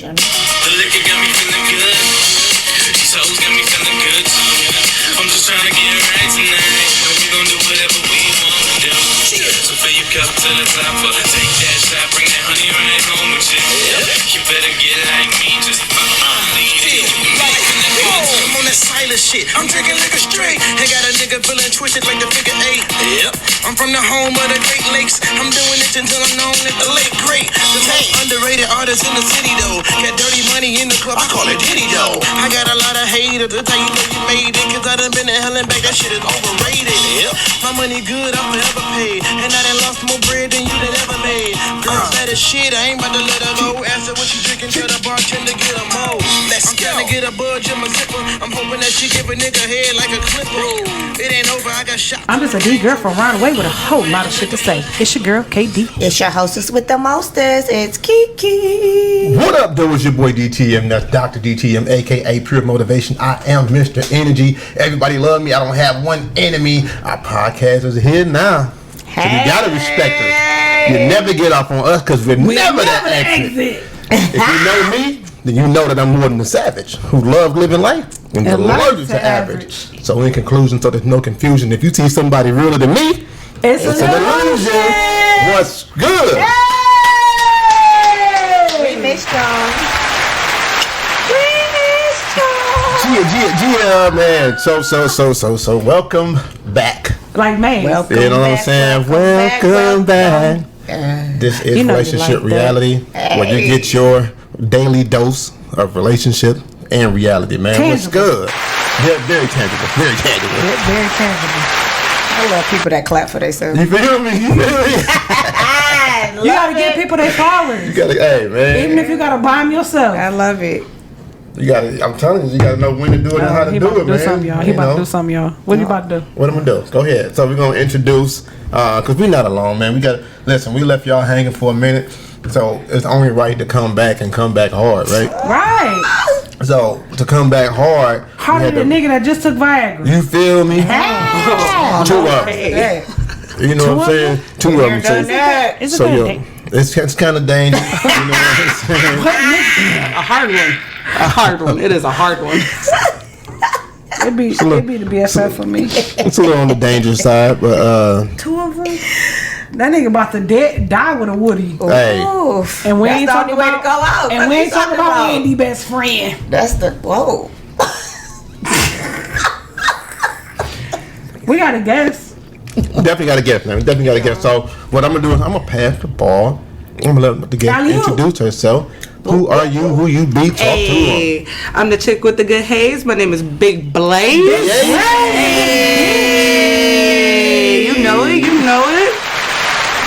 confusion. The liquor got me feeling good. These hoes got me feeling good too. I'm just trying to get right tonight. And we gon' do whatever we wanna do. So fill your cup to the top. Take that shot, bring that honey right home with you. You better get like me, just follow my lead. I'm on that silent shit. I'm drinking liquor straight. And got a nigga feeling twisted like the figure 8. Yep. I'm from the home of the Great Lakes. I'm doing it until I'm known as the late great. The most underrated artist in the city though. Got dirty money in the club, I call it Diddy though. I got a lot of haters, that's how you know you made it. Cause I done been to hell and back, that shit is overrated. Yep. My money good, I'm forever paid. And I done lost more bread than you done ever made. Girl, that is shit, I ain't about to let her go. Ask her what you drinking, tell the bartender get a mo. I'm trying to get a budge in my zipper. I'm hoping that she give a nigga head like a clipper. It ain't over, I got shot. I'm just a D girl from Round Away with a whole lot of shit to say. It's your girl, KD. It's your hostess with the mostest. It's Kiki. What up, though? It's your boy DTM. That's Dr. DTM, aka Pure Motivation. I am Mr. Energy. Everybody love me. I don't have one enemy. Our podcast is here now. So you gotta respect us. You never get off on us because we're never that exit. If you know me, then you know that I'm more than a savage who love living life and is allergic to average. So in conclusion, so there's no confusion, if you see somebody realer than me, it's an illusion. What's good? We missed y'all. Yeah, man. So welcome back. Like, man. Welcome You know what I'm back, saying? Welcome back. This is You know you Relationship like that. Reality, where you get your daily dose of relationship and reality, man. What's Tangible. good? Very tangible. Very tangible. Very tangible. I love people that clap for themselves. You feel me? You gotta give people their flowers. You gotta, hey, man. Even if you gotta buy them yourself. I love it. You gotta, I'm telling you, you gotta know when to do it and how to He do about it, to do man. something, y'all. He You about know? to do something, y'all. What you about to do? What I'm gonna do? Go ahead. So we're gonna introduce, cause we're not alone, man. We gotta listen. We left y'all hanging for a minute, so it's only right to come back and come back hard, right? Right. So to come back hard, Harder we had than the to- nigga that just took Viagra. You feel me? Two of them. Hey. You know what I'm saying? Two of them. Done that. It's a So good yo, thing. it's kind of dangerous. You know what I'm saying? A hard one. A hard one. It is a hard one. It'd be the BFF for me. It's a little on the dangerous side, but Two of them. That nigga about to die with a Woody. hey, Oof. And we That's ain't the talking only way to about. go out. And What we you ain't talking about about? Andy best friend. That's the whoa. We got a guess. definitely got to get, man. Definitely got to get. So what I'm gonna do is I'm gonna pass the ball. I'm gonna let the guest Alley-oop. introduce herself. Who are you? Who you be? Talk to her. Hey, I'm the chick with the good haze. My name is Big Blaze. Hey, you know it. You know it.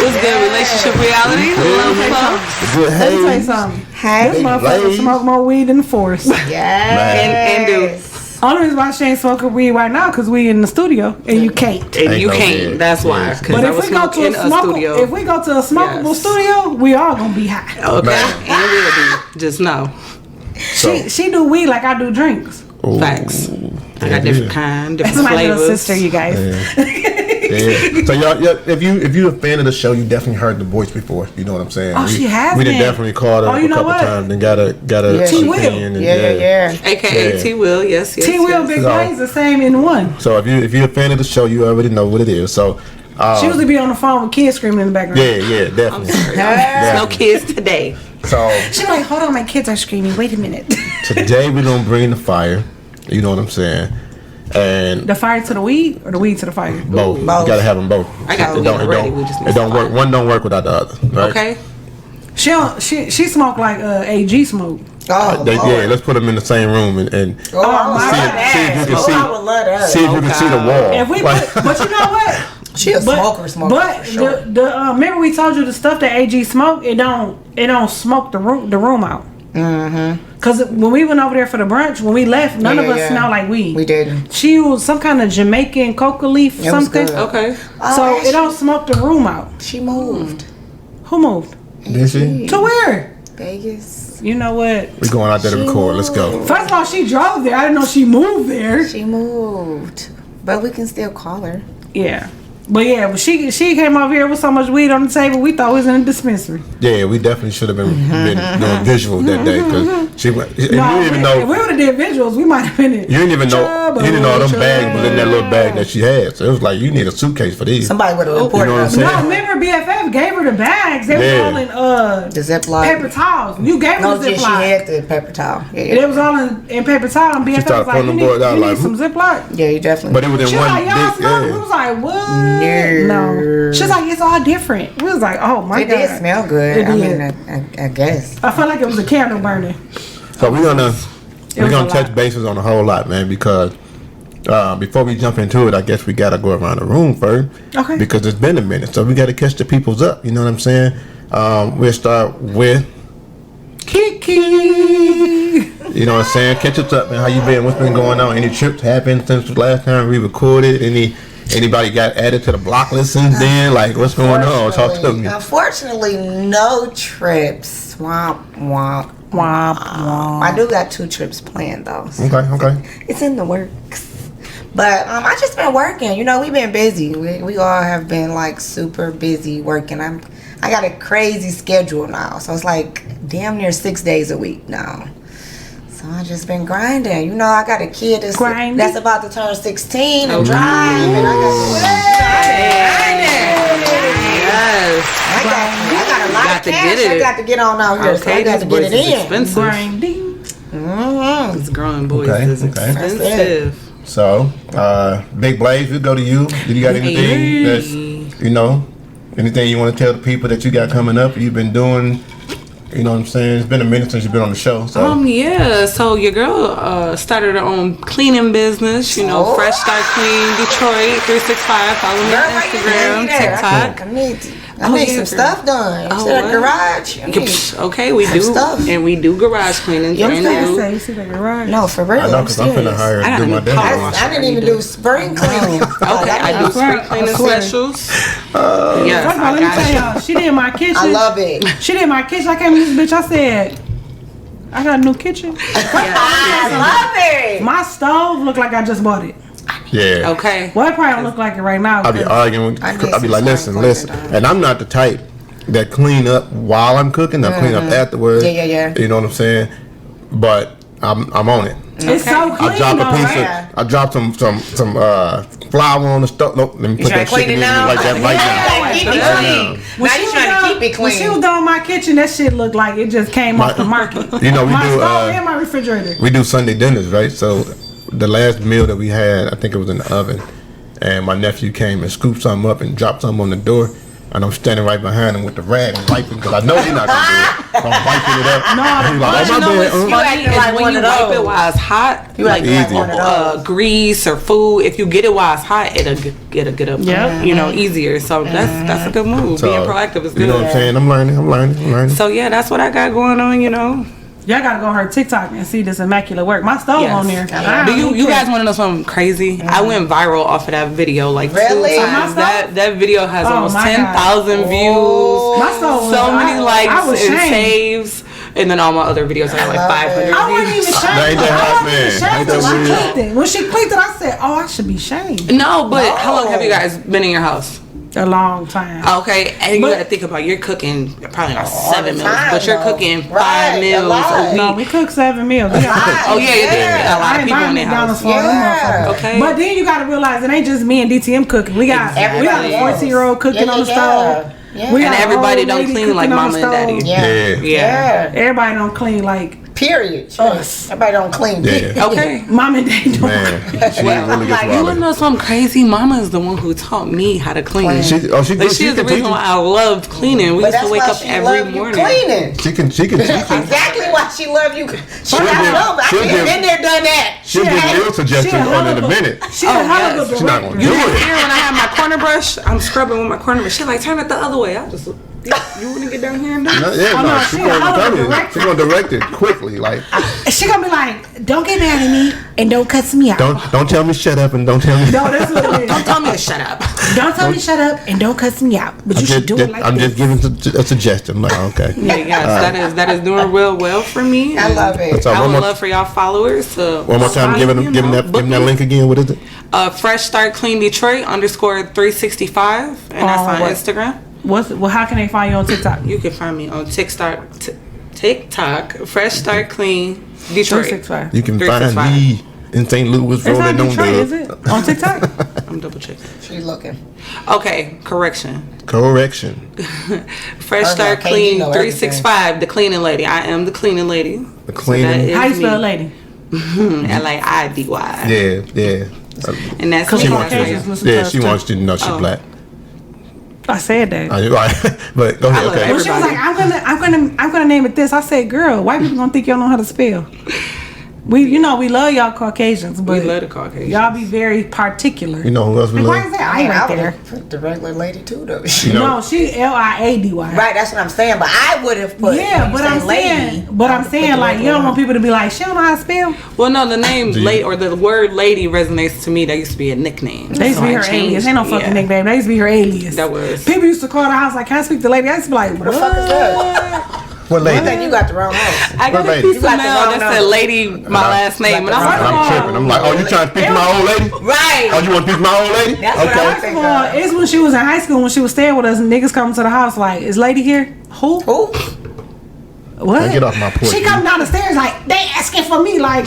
What's good? Relationship reality. Love flow. The good Let me tell you haze. something. Hey. This motherfucker Blaze. smoke more weed than the forest. Yes. And do. Only reason why she ain't smoking weed right now because we in the studio and you can't. And Ain't you no can't. good. That's why. Yes. Because But I if was we go to smoking a in a studio. if we go to a smokable Yes. studio, we all gonna be high. Okay. Man. And will be. Just know. She do weed like I do drinks. Ooh. Facts. I got different kind, That's different my little flavors. sister, you guys. Yeah. So y'all, if you a fan of the show, you definitely heard the voice before. You know what I'm saying? Oh, she has We done been. definitely called her Oh, you a know couple what? times and got a Yeah. T-Will. opinion and Yeah. AKA Yeah. T Will, yes. T Will Big So- Blaze the same in one. So if you're a fan of the show, you already know what it is. So She usually be on the phone with kids screaming in the background. yeah, definitely. There's no kids today. So She like, hold on, my kids are screaming. Wait a minute. today we're gonna bring the fire. You know what I'm saying? And The fire to the weed or the weed to the fire? both. You Both. gotta have them both. I got the It don't, weed it ready. don't, We just need it don't some work. One don't work without the other. Right? Okay. She smoke like AG smoke. Oh, Yeah, let's put them in the same room and I would my love God. see if you can that. see. I would love that. See if you can see the wall. If we Like- put, but you know what? She a smoker But for sure. the remember we told you the stuff that AG smoke, it don't smoke the room out. Cause when we went over there for the brunch, when we left, none of us smelled like weed. We didn't. She used some kind of Jamaican coca leaf, It was something. good. Okay. So it don't smoke the room out. She moved. Who moved? Did she? To where? Vegas. You know what? We going out there to record. Let's go. First of all, she drove there. I didn't know she moved there. She moved. But we can still call her. Yeah. But yeah, but she came over here with so much weed on the table, we thought we was in a dispensary. Yeah, we definitely should have been doing visual that day because she went. You didn't even know. If we would have did visuals, we might have been in. You didn't even know. You didn't know all them bags was in that little bag that she had. So it was like you need a suitcase for these. Somebody would have reported. You know what I'm saying? No, remember BFF gave her the bags. They was all in the Ziploc paper towels. You gave her the Ziploc. she had the paper towel. Yeah. It was all in paper towel. And BFF was like, you need some Ziploc. Yeah, you definitely. But it was in one like, y'all big. smell? We was like, what? No. She's like, it's all different. We was like, oh my God. It did smell good. I mean, I guess. I felt like it was a candle burning. So we're gonna touch bases on a whole lot, man, because before we jump into it, I guess we gotta go around the room first. Okay. Because it's been a minute, so we gotta catch the peoples up. You know what I'm saying? We'll start with Kiki. You know what I'm saying? Catch us up, man. How you been? What's been going on? Any trips happened since the last time we recorded? Anybody got added to the block list since then? Like, what's going on? Talk to me. Unfortunately, no trips. Womp, womp, womp, womp. I do got 2 trips planned, though. So Okay. It's in the works. But I just been working. You know, we've been busy. We all have been, like, super busy working. I got a crazy schedule now. So it's like damn near 6 days a week now. So I just been grinding. You know, I got a kid that's about to turn 16 and drive, and I got a lot of cash. I got to get on out here, so I got to get it in. Grinding. It's growing, boys. It's expensive. So, Big Blaze, we'll go to you. Do you got anything that's, anything you want to tell the people that you got coming up? You've been doing. You know what I'm saying? It's been a minute since you've been on the show. So. Yeah. So your girl started her own cleaning business. You know, Fresh Start Clean Detroit 365. Follow me on Instagram, TikTok. I need some stuff done. Instead of garage. Okay, we do. Stuff. And we do garage cleaning. You see the garage? No, for real. I know, because I'm finna hire her to do my day. I didn't even do spring cleaning. Okay, I do spring cleaning specials. Yes, let me tell y'all. She did my kitchen. I love it. She did my kitchen. I came to this bitch. I said, I got a new kitchen. I love it. My stove looked like I just bought it. Yeah. Okay. Well, it probably don't look like it right now. I'll be arguing. I'll be like, listen. And I'm not the type that clean up while I'm cooking. I clean up afterwards. Yeah. You know what I'm saying? But I'm on it. It's so clean. I dropped some flour on the stove. Nope, let me put that shit in like that right now. Keep it clean. Now you trying to keep it clean. When she was done my kitchen, that shit looked like it just came off the market. You know, my stove and my refrigerator. We do Sunday dinners, right? So the last meal that we had, I think it was in the oven, and my nephew came and scooped something up and dropped something on the door. And I'm standing right behind him with the rag and wiping because I know he's not gonna do it. So I'm wiping it up. No, when you wipe it while it's hot, like grease or food, if you get it while it's hot, it'll get up. Easier. So that's a good move. So, being proactive is good. You know what I'm saying? I'm learning. So yeah, that's what I got going on. Y'all gotta go on her TikTok and see this immaculate work. My stove on there. Do you guys want to know something crazy? I went viral off of that video like 2 times. That video has almost 10,000 views. My stove so many likes and saves. And then all my other videos are like 500 views. I wasn't even shamed. When she clicked it, I said, "Oh, I should be shamed." No, but how long have you guys been in your house? A long time. Okay, and you gotta think about you're cooking probably not 7 meals, but you're cooking 5 meals a week. No, we cook 7 meals. A lot of people in their house. Okay, but then you gotta realize it ain't just me and DTM cooking. We got a 14-year-old cooking on the stove. Yeah. And everybody don't clean like mama and daddy. Yeah. Everybody don't clean like. Period. Us. Everybody don't clean. Yeah. Okay. Mom and dad don't. You wanna know something crazy? Mama is the one who taught me how to clean. She's the reason why I loved cleaning. We used to wake up every morning. Cleaning. She can. Exactly why she loved you. I've been there, done that. She'll give meal suggestions in a minute. She's not gonna do it. When I have my corner brush, I'm scrubbing with my corner brush. She like turn it the other way. I just. You want to get down here and do it? She's gonna direct it quickly, like. She gonna be like, "Don't get mad at me and don't cuss me out. Don't tell me shut up and don't tell me." No, that's what it is. Don't tell me to shut up. Don't tell me shut up and don't cuss me out. But you should do it like I'm this. just giving a suggestion. I'm like, okay. Yes, that is doing real well for me. I love it. So I would love for y'all followers to one more time, give them that link again. What is it? Fresh Start Clean Detroit _365, and that's on Instagram. How can they find you on TikTok? You can find me on TikTok. Fresh Start Clean Detroit. 365. You can find me in St. Louis. It's not Detroit, is it? On TikTok? I'm double checking. She's looking. Okay, correction. Fresh Start Clean 365, the cleaning lady. I am the cleaning lady. The cleaning. How you spell lady? LAIDY. Yeah. And that's Cause me. She wants you to know she's black. I said that. Right. But go ahead. Okay. Well, she was like, I'm gonna name it this. I said, girl, white people gonna think y'all know how to spell. We love y'all Caucasians, but We love the Caucasians. y'all be very particular. You know who else we Why love? is that I right there? Put the regular lady too, though. No, she LIADY. Right, that's what I'm saying. But I would have put. Yeah, but I'm saying, like, you don't want people to be like, she don't know how to spell. Well, no, the name lady or the word lady resonates to me. That used to be a nickname. They used to be her alias. Ain't no fucking nickname. They used to be her alias. That was. People used to call the house like, can I speak to the lady? I used to be like, what the fuck is that? What lady? I think you got the wrong house. I got a piece of mail that said lady, my last name. And I'm tripping. I'm like, oh, you trying to speak to my old lady? Right. Oh, you want to speak to my old lady? That's what I First of all, it's when she was in high school, when she was staying with us, and niggas come to the house like, is lady here? Who? What? Get off my porch. She come down the stairs like, they asking for me, like.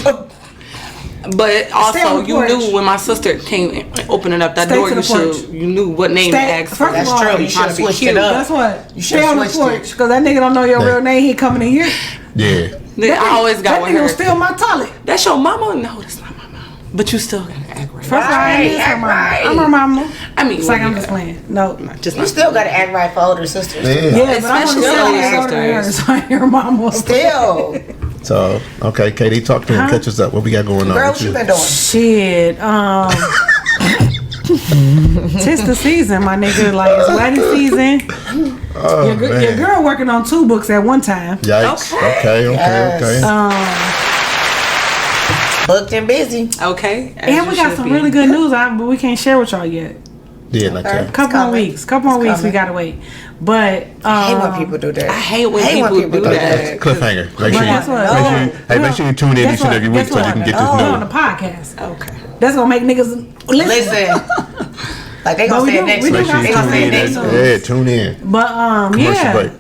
But also, you porch. knew when my sister came opening up that Stay door, to the porch. you knew what name to ask for. First of all, true. You should have switched it up. That's what. You Stay on the switched porch, it. because that nigga don't know your real name. He coming in here. Yeah. I always got that with nigga her. will steal my toilet. That's your mama? No, that's not my mama. But you still gotta act right. First of all, I ain't her mama. Right. I'm her mama. I mean, It's like I'm just playing. No. just You not still got to act right for older sisters. Yeah, but I'm Especially still older older than her, sisters. so I ain't her mama. Still. So, okay, Katie, talk to him. Catch us up. What we got going on? Girl, with what you you? been doing? Shit. Tis the season, my nigga. Like, it's wedding season. Oh, Your girl working on 2 books at one time. Yikes. Okay. Yes. Booked and busy. Okay. And we got some really good news out, but we can't share with y'all yet. Yeah, like that. Couple more weeks. We gotta wait. But I hate when people do that. I hate when people do that. Cliffhanger. Make sure you tune in each and every week so you can get this on the news. podcast. Okay. That's gonna make niggas listen. Like they gonna say it next week. Make sure They you gonna say it tune next in. week. Yeah, tune in. But Commercial break.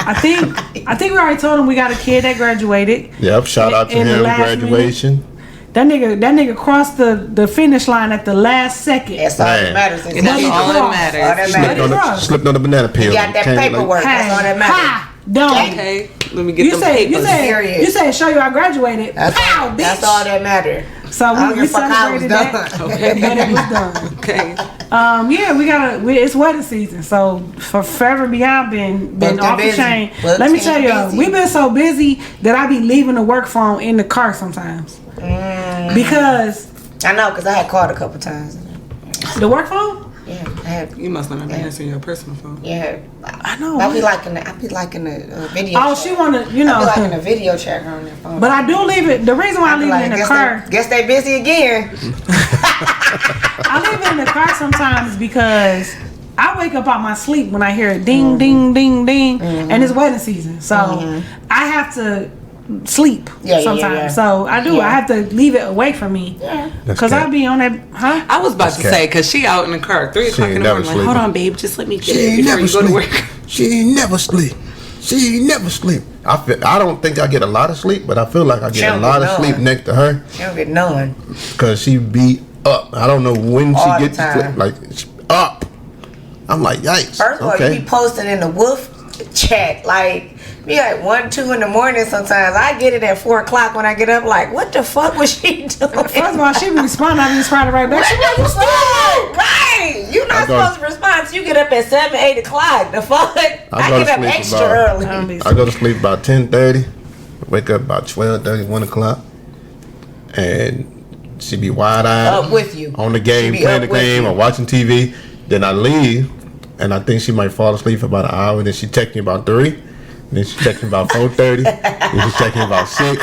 I think we already told him we got a kid that graduated. Yep. Shout out to In the him. last Graduation. That nigga crossed the finish line at the last second. That's all that matters. That's all that matters. Slipped on the banana peel. You got that paperwork. That's all that matters. Don't. Okay. Let me get them papers. You said show you I graduated. That's Pow, bitch. That's all that matters. So we celebrated that. Okay. And it was done. Okay. Yeah, it's wedding season. So for Forever Beyond been off the chain. Let me tell you, we've been so busy that I be leaving the work phone in the car sometimes. Because I know, because I had called a couple times. the work phone? Yeah, I had. You must not have been answering your personal phone. Yeah, I know. I be liking the video. Oh, chat. she wanna, I be liking the video chat on their phone. But I do leave it. The reason why I leave it in the car. Guess they busy again. I leave it in the car sometimes because I wake up out my sleep when I hear it ding, ding, ding, ding, and it's wedding season. So I have to sleep sometimes. Yeah. So I do. I have to leave it away from me. Yeah. Because I be on that, huh? I was about to say, because she out in the car 3 o'clock in the morning. Like, hold on, babe, just let me get it before you go to work. She ain't never sleep. I don't think I get a lot of sleep, but I feel like I get a lot of sleep next to her. She don't get none. Because she be up. I don't know when she gets to sleep. Like, she up. I'm like, yikes. First of all, you be posting in the wolf chat, like, be like 1, 2 in the morning sometimes. I get it at 4 o'clock when I get up, like, what the fuck was she doing? First of all, she be responding, I be responding right back. What the fuck? Right. You're not supposed to respond until you get up at 7, 8 o'clock. The fuck? I get up extra early. I go to sleep about 10:30, wake up about 12:30, 1 o'clock, and she be wide-eyed. Up with you. On the game, playing the game, or watching TV. Then I leave, and I think she might fall asleep for about an hour, then she text me about 3. Then she text me about 4:30. Then she text me about 6.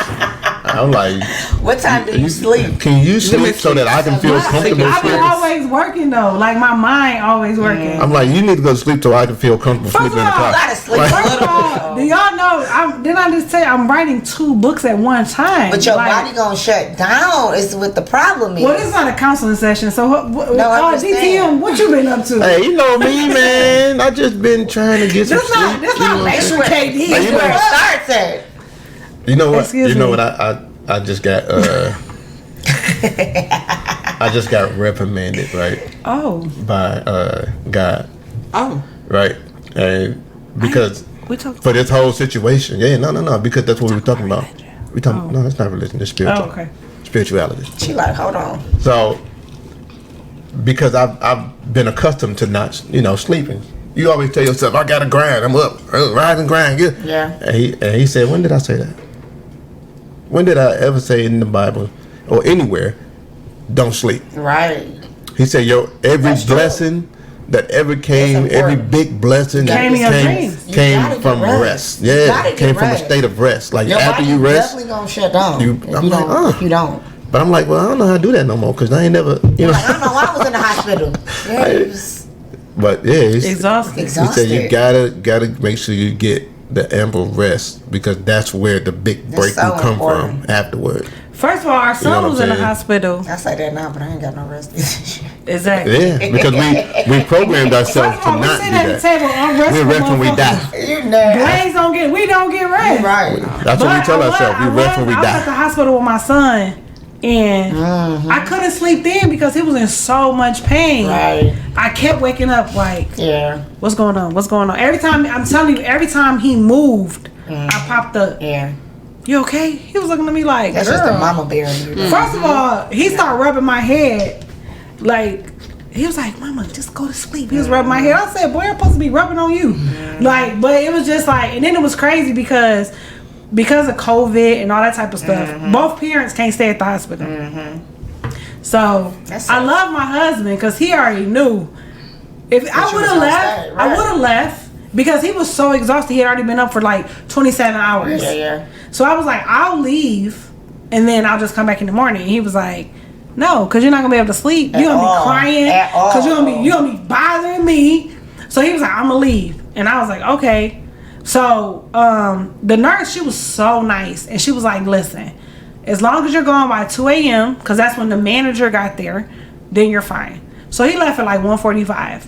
I'm like, what time do you sleep? Can you sleep so that I can feel comfortable I've been sleeping? always working though. Like my mind always working. I'm like, you need to go to sleep so I can feel comfortable First of sleeping in the all, car. gotta sleep. Like, First of all, do y'all know? Didn't I just say I'm writing 2 books at one time? But your body gonna shut down. Is what the problem is. Well, this is not a counseling session, so DTM, what you been up to? hey, you know me, man. I just been trying to get some sleep. This not lecture KD. Hey, you where know- it starts at. You know what? Excuse You know me. what? I just got I just got reprimanded, right, Oh, by God, Oh. right, and because we talked. for this whole situation, no, because that's what we were talking about. We talking no, that's not religion, it's spiritual. Oh, okay. Spirituality. She like, hold on. So, because I've been accustomed to not, sleeping. You always tell yourself, I gotta grind. I'm up, rise and grind. Yeah. And he said, when did I say that? When did I ever say in the Bible or anywhere, don't sleep? Right. He said, every That's true. blessing that ever came, That's every important. big blessing Came in your dreams. You came gotta from get rest. You Yeah, gotta it came get from a rest. state of rest. Like Your after body you rest, definitely gonna shut down. I'm If you don't. But I'm like, well, I don't know how to do that no more because I ain't never, Like, I don't know why I was in the hospital. Yeah, it was But yeah, Exhausted. he exhausted. said you gotta make sure you get the ample rest because that's where the big That's breakthrough so come important. from afterward. First of all, our know son what was I'm in the saying? hospital. I say that now, but I ain't got no rest. Exactly. Yeah, because we programmed ourselves First of all, to we not do sit at the that. table unrestful. We rest when we die. You know. We don't get rest. Right. That's what we tell I ourselves. We rest when we I was at the die. hospital with my son, and I couldn't sleep then because he was in so much pain. Right. I kept waking up like, Yeah. what's going on? What's going on? Every time, I'm telling you, every time he moved, I popped up. Yeah. You okay? He was looking at me like, That's girl. just the mama bear in you. First of all, he started rubbing my head. Like, he was like, Mama, just go to sleep. He was rubbing my head. I said, boy, I'm supposed to be rubbing on you. Like, but it was just like, and then it was crazy because of COVID and all that type of stuff. Both parents can't stay at the hospital. So, That's I it. love my husband because he already knew. If I you would was have gonna left, stay, I right. would have left because he was so exhausted. He had already been up for like 27 hours. Yeah. So I was like, I'll leave and then I'll just come back in the morning. He was like, no, because you're not gonna be able to sleep. You're gonna all. be crying At all. because you're gonna be bothering me. So he was like, I'm gonna leave, and I was like, okay. So the nurse, she was so nice, and she was like, listen, as long as you're going by 2 a.m. because that's when the manager got there, then you're fine. So he left at like 1:45.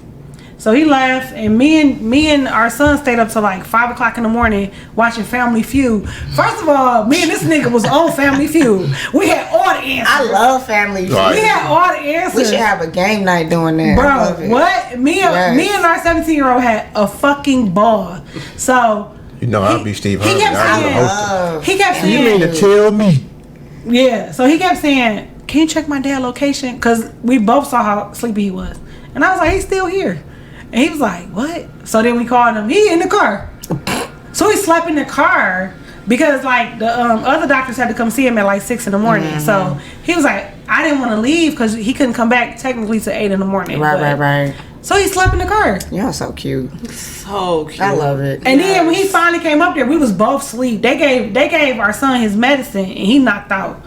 So he left, and me and our son stayed up till like 5 o'clock in the morning watching Family Feud. First of all, me and this nigga was on Family Feud. We had all the answers. I love family. Right. We had all the answers. We should have a game night doing that. I love Bro, it. what? Me and our 17-year-old had a fucking ball. So I'll be Steve he Harvey. kept I'm the saying- host. Love. he kept You mean saying, to tell me? yeah. So he kept saying, can you check my dad's location? Because we both saw how sleepy he was. And I was like, he's still here. And he was like, what? So then we called him. He in the car. So he slept in the car because like the other doctors had to come see him at like 6 in the morning. So he was like, I didn't want to leave because he couldn't come back technically to 8 in the morning. but- Right. So he slept in the car. You're so cute. So cute. I love it. And then when he finally came up there, we was both asleep. They gave our son his medicine and he knocked out.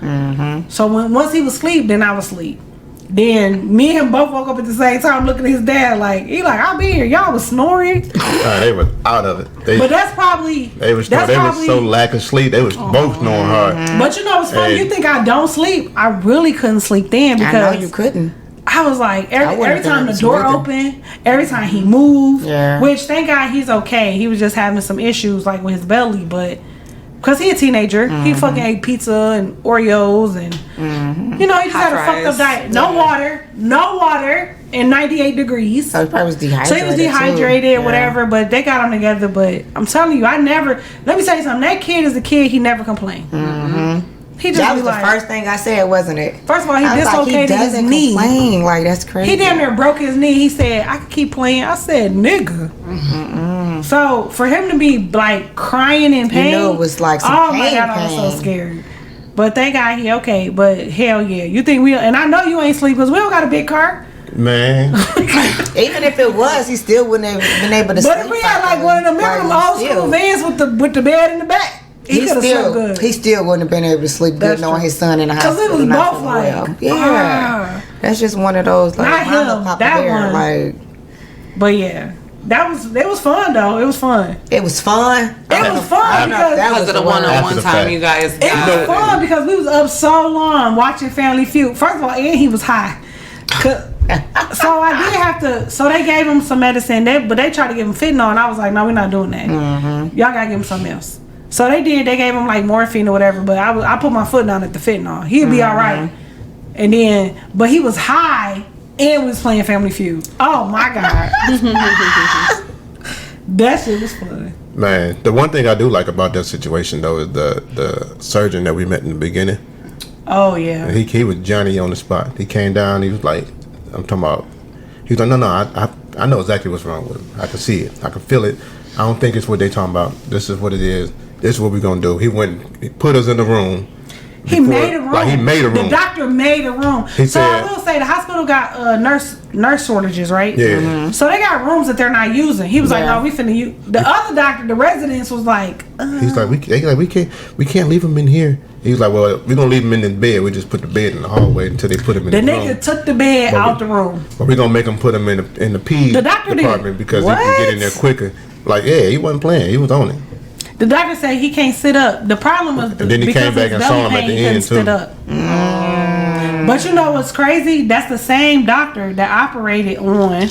So once he was asleep, then I was asleep. Then me and him both woke up at the same time, looking at his dad like I'll be here. Y'all was snoring, They were out of it. but that's probably They was so lack of sleep. They was both snoring hard. But you know what's funny? Hey. You think I don't sleep? I really couldn't sleep then I know because you couldn't. I was like, wouldn't every have time done the it door either. opened, every time he moved, Yeah. which thank God he's okay. He was just having some issues like with his belly, but because he a teenager, he fucking ate pizza and Oreos and you know he just Hot had a fucked up fries. diet. No water, and 98 degrees. So he probably was dehydrated. So he was too. dehydrated, Yeah. whatever. But they got him together. But I'm telling you, let me tell you something. That kid is a kid. He never complained. He just That be was the like, first thing I said, wasn't it? First of all, he I was like, dislocated he his doesn't knee. complain. Like, that's crazy. He damn near broke his knee. He said, I could keep playing. I said, nigga. So for him to be like crying in pain. know it was like some oh my pain, God, I was so pain. scared. But thank God he okay. But hell yeah. You think and I know you ain't sleep because we don't got a big car. Man, Even if it was, he still wouldn't have been able to sleep. But if we had like one of them, remember them old school vans with the bed in the back? He could have slept good. He still wouldn't have been able to sleep good knowing his son in the hospital. Because it was both like, yeah. That's just one of those like not him, Papa that Bear, one. like. But yeah. It was fun though. It was fun. It was fun. It was fun because of the one-on-one time you guys. It was fun because we was up so long watching Family Feud. First of all, and he was high. So I did have to. So they gave him some medicine, but they tried to give him fentanyl, and I was like, no, we're not doing that. Mm-hmm. Y'all gotta give him something else. So they did. They gave him like morphine or whatever. But I put my foot down at the fentanyl. He'd be all right. And then, but he was high and was playing Family Feud. Oh my god, that shit was fun. Man, the one thing I do like about that situation though is the surgeon that we met in the beginning. Oh yeah. He was Johnny on the spot. He came down. He was like, I'm talking about. He was like, no, I know exactly what's wrong with him. I can see it. I can feel it. I don't think it's what they talking about. This is what it is. This is what we're gonna do. He put us in the room. He made a room. Like he made a room. The doctor made a room. He so said, I will say the hospital got nurse shortages, right? Yeah. Mm-hmm. So they got rooms that they're not using. He was like, no, we finna use. The other doctor, the residents was like, he's like, we can't leave him in here. He was like, well, we're gonna leave him in the bed. We just put the bed in the hallway until they put him in the room. The nigga took the bed out the room. But we're gonna make him put him in the pee department because he can get in there quicker. Like, yeah, he wasn't playing. He was on it. The doctor said he can't sit up. The problem was and then he came back and saw him at the end too. Sit up. But you know what's crazy? That's the same doctor that operated on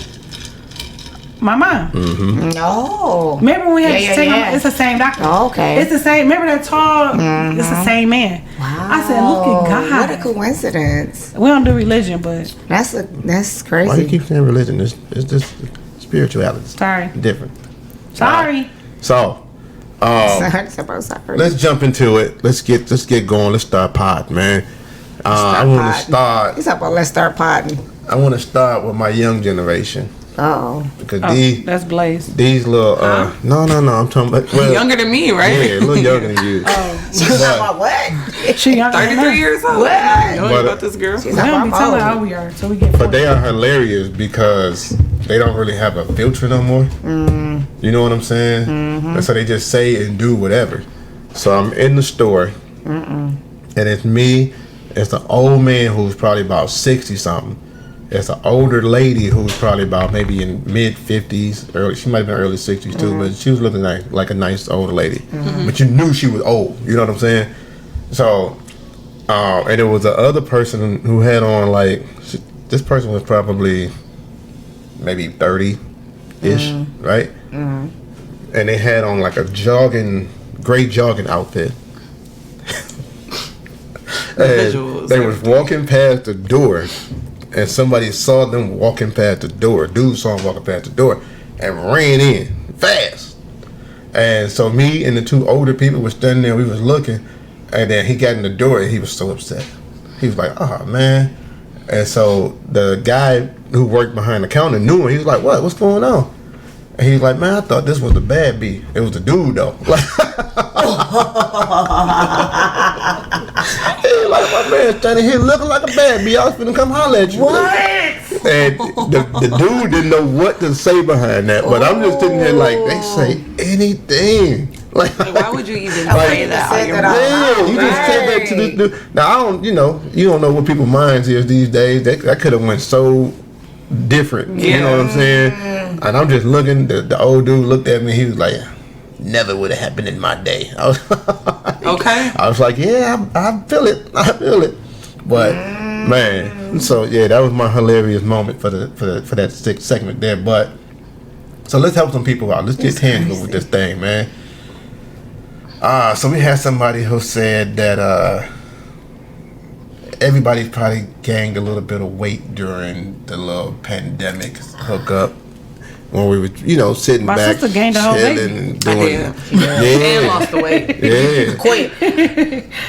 my mom. Mm-hmm. No. Remember when we had to take him? It's the same doctor. Oh, okay. It's the same. Remember that tall? Mm-hmm. It's the same man. Wow. I said, look at God. What a coincidence. We don't do religion, but that's crazy. Why you keep saying religion? It's just spirituality. Sorry. Different. Sorry. So. Sorry. Let's jump into it. Let's get going. Let's start pod, man. I want to start. He's about let's start podding. I want to start with my young generation. Because that's Blaze. These little no, I'm talking about younger than me, right? Yeah, a little younger than you. She's talking about what? She younger 33 years old. What? I know about this girl. We don't be telling how we are, so we get. But they are hilarious because they don't really have a filter no more. You know what I'm saying? And so they just say and do whatever. So I'm in the store, and it's me. It's an old man who's probably about 60 something. It's an older lady who's probably about maybe in mid 50s, she might have been early 60s too, but she was looking like a nice older lady. But you knew she was old. You know what I'm saying? So, and there was the other person who had on this person was probably maybe 30-ish, right? And they had on like a gray jogging outfit. And they was walking past the door, and somebody saw them walking past the door. Dude saw them walking past the door and ran in fast. And so me and the two older people were standing there. We was looking, and then he got in the door and he was so upset. He was like, "Oh man!" And so the guy who worked behind the counter knew him. He was like, "What's going on?" And he was like, "Man, I thought this was the bad bee. It was the dude though." Hey, like my man standing here looking like a bad bee. I was finna come holler at you. What? And the dude didn't know what to say behind that, but I'm just sitting there like, they say anything. Like why would you even say that? Yeah, you just said that to this dude. Now I don't, you don't know what people's minds is these days. That could have went so different. You know what I'm saying? And I'm just looking. The old dude looked at me. He was like, "Never would have happened in my day." I was okay. I was like, "Yeah, I feel it. I feel it." But man, so yeah, that was my hilarious moment for that segment there. But so let's help some people out. Let's get tangible with this thing, man. So we had somebody who said that everybody probably gained a little bit of weight during the little pandemic hookup when we were, sitting My back, sister gained a whole chilling, and doing, and lost the weight. Yeah, Quick.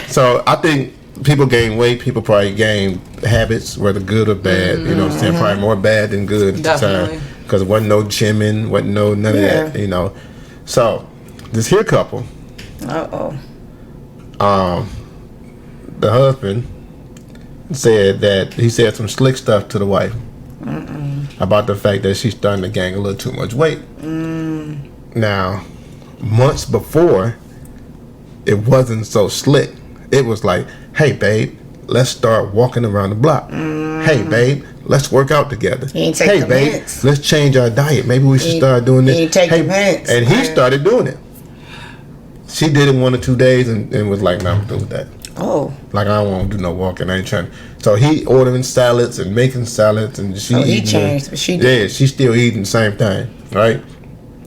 So I think people gain weight. People probably gain habits, whether good or bad. You know what I'm saying? Probably more bad than good at the time because there wasn't no gymming, wasn't none of that. So this here couple. The husband said that he said some slick stuff to the wife about the fact that she's starting to gain a little too much weight. Now, months before, it wasn't so slick. It was like, hey, babe, let's start walking around the block. Hey, babe, let's work out together. He ain't take Hey, the babe, minutes. let's change our diet. Maybe we should start doing this. He ain't take the minutes. And he started doing it. She did it 1 or 2 days and was like, nah, I'm through with that. Oh. Like, I don't want to do no walking. I ain't trying. So he ordering salads and making salads, and she he eating changed, but she yeah, she's still eating the same thing, right?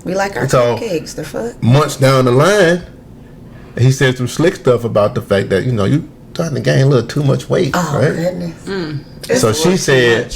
We like our So- cupcakes. The fuck? Months down the line, he said some slick stuff about the fact that, you starting to gain a little too much weight, Oh right? goodness. So she said,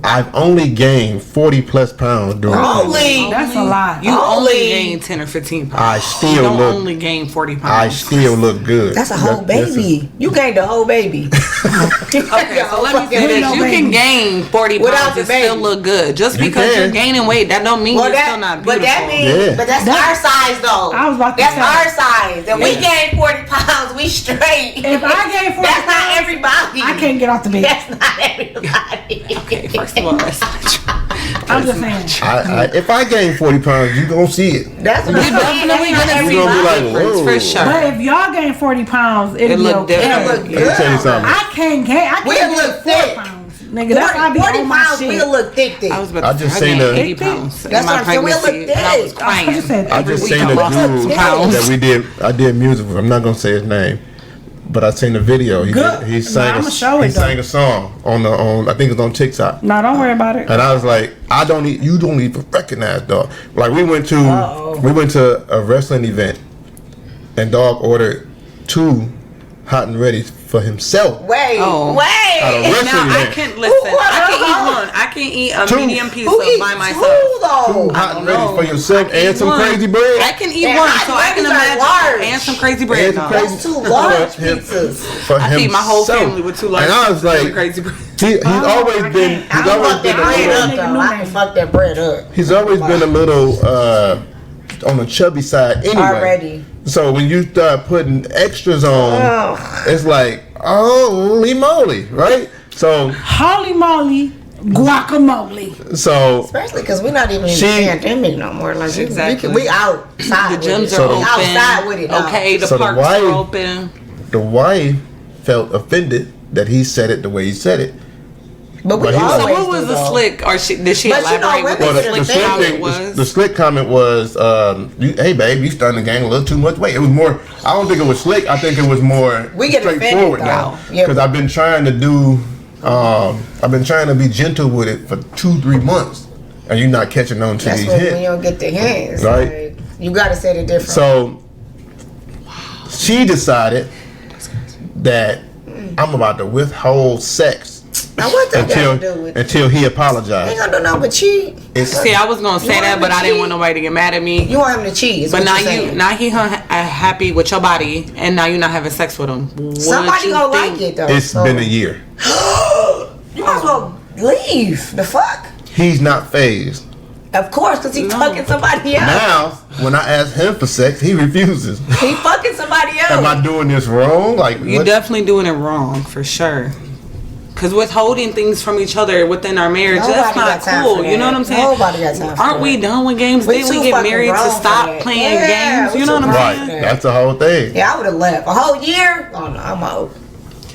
I've only gained 40 plus pounds during Only. That's a lot. You Only- only gain 10 or 15 pounds. I still you don't look- only gain 40 I pounds. still look good. That's a whole This is- baby. You gained a whole baby. Okay, so let me say this. You can gain 40 Without pounds the and still baby. look good. Just You because can. you're gaining weight, that don't mean Well, you're still not but beautiful. that means, Yeah. but that's our size though. I was about to That's say. our size. If we Yeah. gain 40 pounds, we straight. If I gain 40 that's not pounds, everybody. I can't get off the bed. That's not everybody. Okay, first of all, that's not true. I'm just saying. If I gain 40 pounds, you gonna see it. That's what You're I'm saying. definitely That's gonna not see You're gonna be the like, difference whoa. for sure. But if y'all gain 40 pounds, it'll It be look okay. different. It'll look Let me good. tell you something. I can't gain. I We'll can't look get 4 thick. pounds. Nigga, that's why I be 40 on my pounds, shit. we'll look thick. I was about I to just say, I seen gained a- 80 pounds That's in my what I'm saying. We look pregnancy, and I was thick. crying. I just said I every just week seen I a lost dude 2 pounds. that I did music with. I'm not gonna say his name, but I seen the video. Good. He sang Nah, I'ma show it, sang a song on I think it's on TikTok. No, don't worry about it. And I was like, you don't even recognize dog. Like we went to a wrestling event, and dog ordered 2 hot and ready for himself. Wait, Oh. At a wait. wrestling Now I event. can listen. Who I can ordered eat all? one. I can eat a 2. medium pizza Who eats by myself. 2 though? 2 hot and ready know. for yourself and some One. crazy bread. I can eat And one, hot so I can breads are imagine. large. And some crazy bread. And some No. crazy- That's 2 large For him- pizzas. For I feed my whole himself. family with 2 large And I was pizzas and like, crazy bread. he's always I been. can't. I He's can always fuck been that a bread little. up though. I can fuck that bread up. He's always been a little on the chubby side anyway. Already. So when you start putting extras on, Oh. it's like, holy moly, right? So Holy moly, guacamole. Especially because we're not even in She- the pandemic no more. Like Exactly. we outside. The with gyms it. are So open. We outside with it. Now. Okay, the So the parks wife- are open. the wife felt offended that he said it the way he said it. But we But he was- So always what was do, the though. slick, or did she But you know, elaborate women with Well, the get the slick how slick it thing, was? the slick comment was, "Hey babe, you starting to gain a little too much weight." It was more. I don't think it was slick. I think it was more We get offended, straightforward though. now. Yeah. Because I've been trying to do. I've been trying to be gentle with it for 2-3 months, and you're not catching on to That's these when you hints. don't get the hints. Right. Like, you gotta say it different. So she decided that I'm about to withhold sex now what that got to do with it? until he Ain't apologized. gonna do nothing but cheat. See, I was gonna say You that, want but him I to didn't cheat? want nobody to get mad at me. You want him to cheat. Is But what now you're saying. now he happy with your body, and now you're not having sex with him. What Somebody you gonna think? like it though. It's so- been a year. You might as well leave. The fuck? He's not phased. Of course, because he No. fucking somebody else. Now, when I ask him for sex, he refuses. He fucking somebody else. Am I doing this wrong? Like, You're what? definitely doing it wrong for sure. Cause withholding things from each other within our marriage, Nobody that's not got time cool. for You know that. what I'm saying? Nobody got time for Aren't we that. done with games? We Didn't we too get fucking married to grown for stop that. playing Yeah, games? we You know what too I'm grown saying? for Right. that. That's the whole thing. Yeah, I would have left. A whole year? Oh no, I'm out.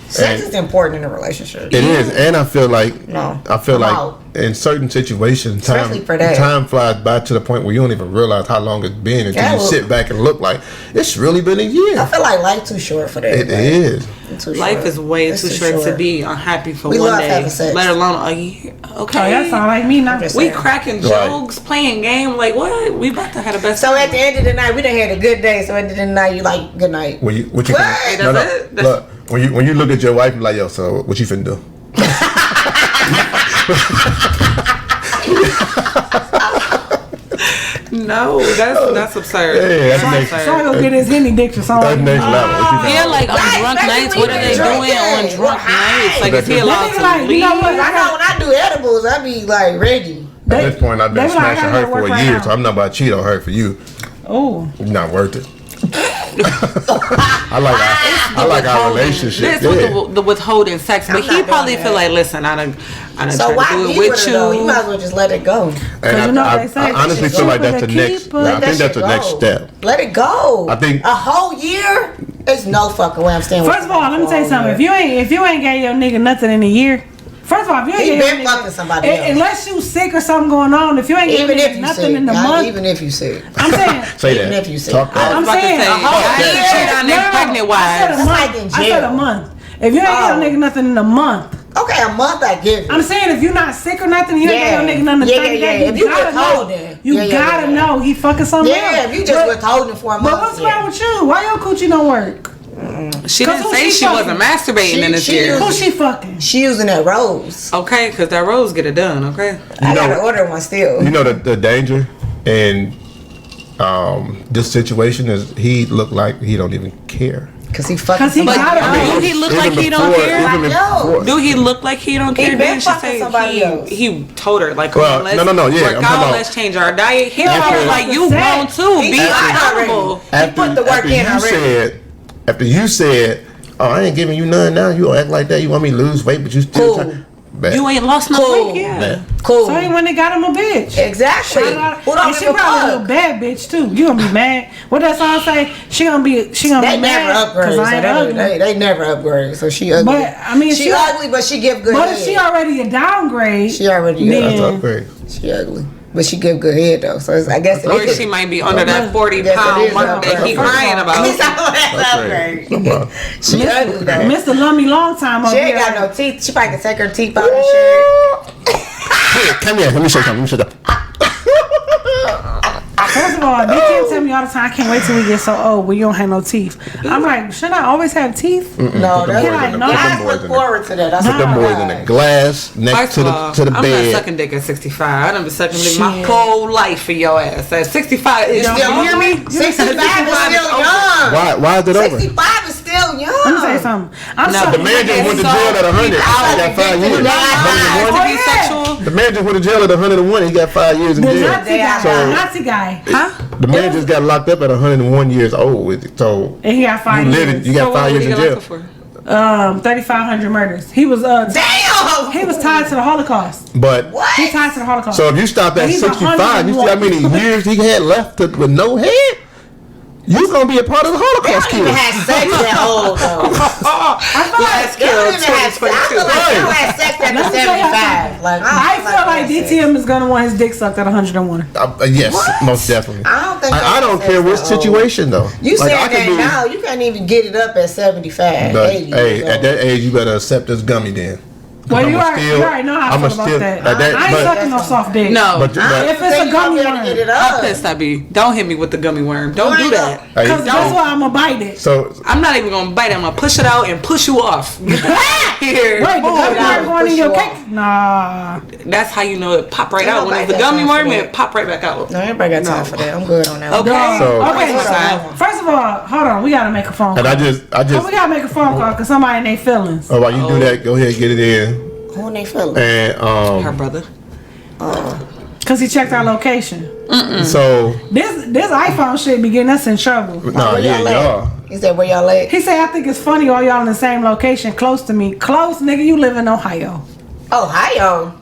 Sex And- is important in a relationship. It is, and I feel like No, I'm I'm out. in certain situations, Especially for that. time flies by to the point where you don't even realize how long it's been until Yeah, you well- sit back and look like it's really been a I year. feel like life too short for that. It like, is. it's too Life short. is way It's too short to be unhappy for We one love day, having sex. let alone a year. Oh, Okay, that sound like me now. Just we saying. cracking Right. jokes, playing game. Like what? We about to have the best. So time. at the end of the night, we done had a good day. So at the end of the night, you like good night. What you What? no, That's it? That's- look, when you look at your wife, you're like, yo, so what you finna do? No, that's absurd. Yeah, that's next. absurd. So I go get his Henny Dixon song. That's next level. What you finna Yeah, do? like on Right, drunk especially nights, when what you are they drinking. doing on We're drunk high. nights? Like, is he That allowed nigga to like, you leave? know what? I know when I do edibles, I be like ready. At this point, I've been They be like, I smashing gotta her for work a right year, now. so I'm not about to cheat on her for you. Oh, Not worth it. I like our relationship. This Yeah. with the withholding sex, but I'm he not probably doing feel that. like, listen, I done So tried why to do be it with with her though? You might as you. well just let it go. And you know I, they say I honestly keep it feel like cheaper that's the to next. keep it. I Let think that that's the shit next go. step. Let it go. I think- a whole year. There's no fucking way I'm staying with First of all, let me tell you something. year. If you ain't gave your nigga nothing in a year, first of all, if you ain't He gave your been nigga, fucking somebody else. unless you sick or something going on, if you ain't Even giving if nigga you nothing sick, in the God, month, even if you sick. I'm saying. Say Even that. if you sick. Talk that. I'm saying a whole I year. ain't cheat on them pregnant wives. I said a That's month. like in I said a jail. month. If you ain't Oh. giving your nigga nothing in a month. Okay, a month I give you. I'm saying if you're not sick or nothing, you ain't got your nigga nothing to Yeah, 30 yeah, days. yeah. If you gotta know. withholding. You Yeah, yeah, gotta yeah. know he fucking something else. Yeah, if you just withholding for a month. But what's wrong with you? Why your coochie don't work? She 'Cause didn't who say she she fucking? wasn't masturbating in this She year. Who she fucking? She using that rose. Okay, because that rose get it done, okay? I know- gotta order one still. You know the danger in this situation is he look like he don't even care. Cause he fucking Cause he somebody got else. it. Do he look Even like he don't before- care? even before- Do he look like he don't care? been Then she fucking say somebody else. he told her like, come Well, on, let's no, yeah, work I'm talking out, about- let's change our diet. He After- probably like you grown too. He Be tried accountable. already. He put the work in already. After you said, oh, I ain't giving you none now. You act like that. You want me to lose weight, but you still Cool. try. Bad. You ain't lost no Cool. weight, yeah. Bad. Cool. So he when they got him a bitch. Exactly. Shout out- Who don't and she give a probably a fuck? little bad bitch too. You gonna be mad? What that song say? She gonna be They mad never upgrade. So I ain't ugly. they never upgrade. So she ugly. But I mean, she ugly, but she give good But head. if she already a downgrade, She already Then- That's ugly. upgrade. She ugly, but she give good head though. So it's, I guess Or it she might be under that Yes, 40-pound it is mark that he upgrade. crying about. It's upgrade. No problem. She ugly though. Mr. Lummy long time over She ain't here. got no teeth. She probably can take her teeth out and shit. Here, come here. Let me show you something. Let me show you First of all, they can't tell me all the time. I can't wait till we get so old where you don't have no teeth. I'm like, should I always have teeth? No, Put them that's boys like, in the- no. put them I boys look in the- forward to that. That's Put them boys in the glass next First to of all, the I'm not bed. sucking dick at 65. I done been sucking dick my Shit. whole life for your ass. At 65, is Still, you hear me? 65 is still over. young. Why is it over? 65 is still young. Let me tell you something. I'm No, sorry. The man just went to jail at 100. He got 5 years. To 101. be sexual. The man just went to jail at 101. He got 5 years in The jail. Nazi guy. So Nazi guy. Huh? the man just got locked up at 101 years old. So And he got 5 you years. living, you got 5 years in jail. 3,500 murders. He was Damn. he was tied to the Holocaust. But What? He tied to the Holocaust. so if you stop at He's 65, you see how many years he had left with no head? You gonna be a part of the They Holocaust don't even kill. have sex that old though. I feel like They don't even have sex. I feel like they don't have sex Let after me tell y'all 75. Like, I feel like they have sex. DTM is gonna want his dick sucked at 101. Yes, What? most definitely. I don't think I they don't have care what sex that old. situation though. You Like, I saying could that now? You can't even get it up at 75, But 80. hey, years at old. that age, you better accept this gummy then. Well, you I'ma already know how I I'ma feel about that. at that- I ain't but- sucking no soft dick. No. But, If it's Think a you gonna gummy be able to get it worm. How up? pissed I be? Don't hit me with the gummy worm. Don't do that. Hey, Because that's why I'm gonna bite it. so I'm not even gonna bite it. I'm gonna push it out and push you off. Get the fuck here. Wait, the gummy now worm going push in your you cake? off. Nah. That's how you know it pop right Ain't out. When nobody it's the got gummy time for worm, that. it pop right back out. No, everybody got time for that. I'm good on that. one. Okay. So- Okay, Fine. first of all, hold on. We gotta make a phone call. and I just We gotta make a phone call because somebody in their feelings. oh, while you do that, go ahead and get it in. Who they feeling? And Her brother. Because he checked our location. so This iPhone shit be getting us in trouble. nah, Where yeah, y'all at? y'all. He said, where y'all at? He said, I think it's funny all y'all in the same location, close to me. Close, nigga, you live in Ohio. Ohio.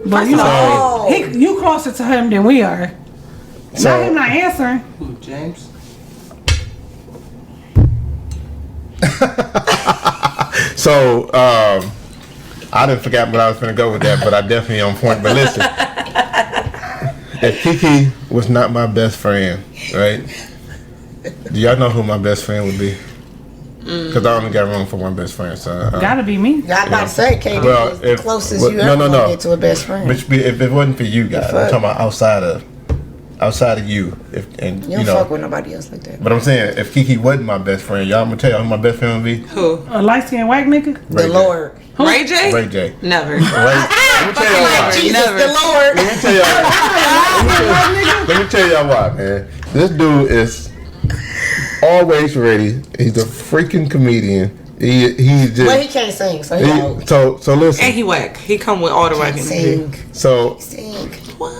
But you know, Oh. you closer to him than we are. So- Not him not answering. Who, James? So I didn't forget what I was gonna go with that, but I definitely on point. But listen, if Kiki was not my best friend, right? Do y'all know who my best friend would be? Because I only got room for one best friend, so. Gotta be me. I about to say, KD Well, is the if- closest well, you no, ever no, gonna no. get to a best friend. Which be, if it wasn't for you guys, I'm talking about outside of you, and You you don't know. fuck with nobody else like that. But I'm saying, if Kiki wasn't my best friend, y'all, I'm gonna tell y'all who my best friend would be. Who? A light skinned white nigga? The Ray J. Lord. Ray J? Ray J. Never. Ray, let me tell y'all Like why. Jesus, never. the Lord. Let me tell y'all. Let me tell y'all why, man. This dude is always ready. He's a freaking comedian. He just. But he can't sing, so he out. So listen. And he whack. He come with all the whacking. Sing. So Sing.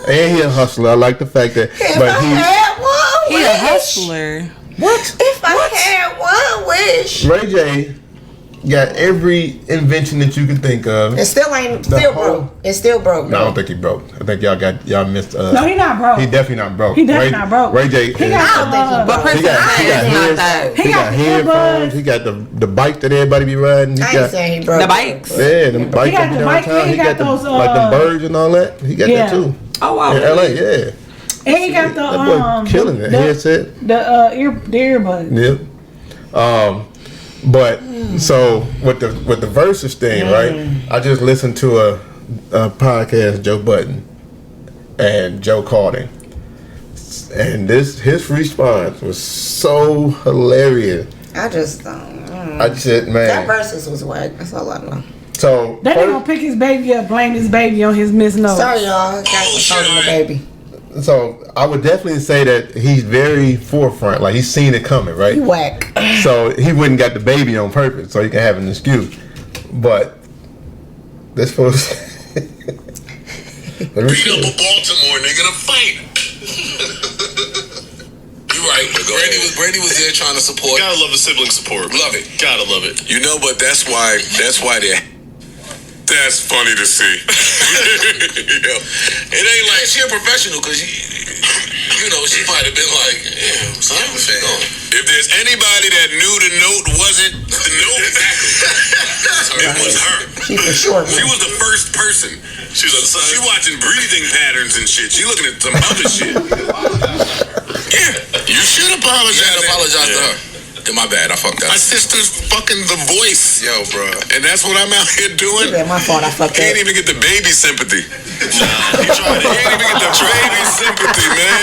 and he a hustler. I like the fact that, If but I had one He a wish. hustler. what? If I had one wish. Ray J got every invention that you can think of. It still ain't still broke. It's still broke. No, I don't think he broke. I think y'all missed. No, he not broke. He definitely not broke. He definitely not broke. Ray J. He got but Prince not that. He got headphones. He got the bike that everybody be riding. I ain't saying he broke. The bikes. Yeah, them bikes that be downtown. He got those like the birds and all that. He got that too. Oh wow. In LA, yeah. And he got the killing it. Headset. The earbuds. Yep. But so with the versus thing, right? I just listened to a podcast, Joe Budden, and Joe called him, and his response was so hilarious. I just I said, man, that versus was whack. That's all I know. So that nigga gonna pick his baby up, blame his baby on his missed nose. Sorry, y'all. Got the baby. So I would definitely say that he's very forefront, like he's seen it coming, right? He whack. So he wouldn't got the baby on purpose, so he can have an excuse. But this was beat up a Baltimore nigga to fight. You're right. Brady was there trying to support. Gotta love the sibling support. Love it. Gotta love it. You know, but that's why they're. That's funny to see. You know, it ain't like she a professional because you know she might have been like, yeah, son, if there's anybody that knew the note wasn't the note, it was her. She for sure. She was the first person. She was she watching breathing patterns and shit. She looking at some other shit. Yeah, you should apologize. Apologize to her. My bad, I fucked up. My sister's fucking The Voice, yo, bro. And that's what I'm out here doing. Yeah, my fault, I fucked up. Can't even get the baby sympathy. Nah, you trying to can't even get the baby sympathy, man.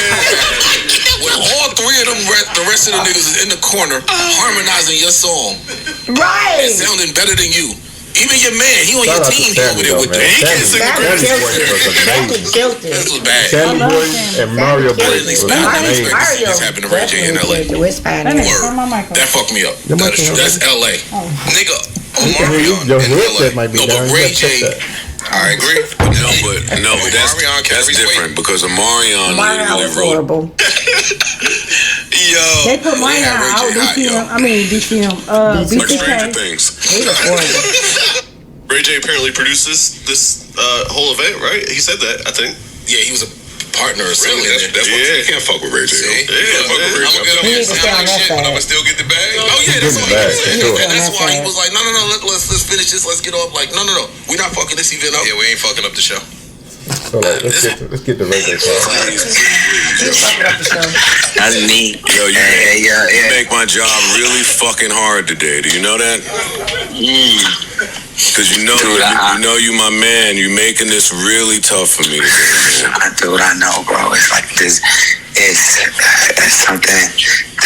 When all three of them, the rest of the niggas is in the corner harmonizing your song. Right. And sounding better than you. Even your man, he on your team, he over there with the he can't sing the That greatest. was This was bad. Sammy Boy and Mario Boy was amazing. Mario This happened to Ray J in LA. That fucked me up. That's LA. Nigga, Omarion Your in headset LA. might be No, but down. Ray J, I agree. No, but that's different because Omarion literally wrote. horrible. Yo, They put mine out. DCM. like Stranger BCK. Things. He was horrible. Ray J apparently produces this whole event, right? He said that, I think. Yeah, he was a partner or something. Really? That's what you can't fuck with Ray J. Can't fuck with Ray J. I'm gonna get He sound like shit, but I'ma still get the bag. Oh yeah, that's all he said. And that's why he was like, no, let's finish this. Let's get off. Like, no, we not fucking this event up. Yeah, we ain't fucking up the show. So like, let's get the radio call. That's me. Yo, you make my job really fucking hard today. Do you know that? Because you know you my man. You making this really tough for me today, man. Dude, I know, bro. It's like this. It's something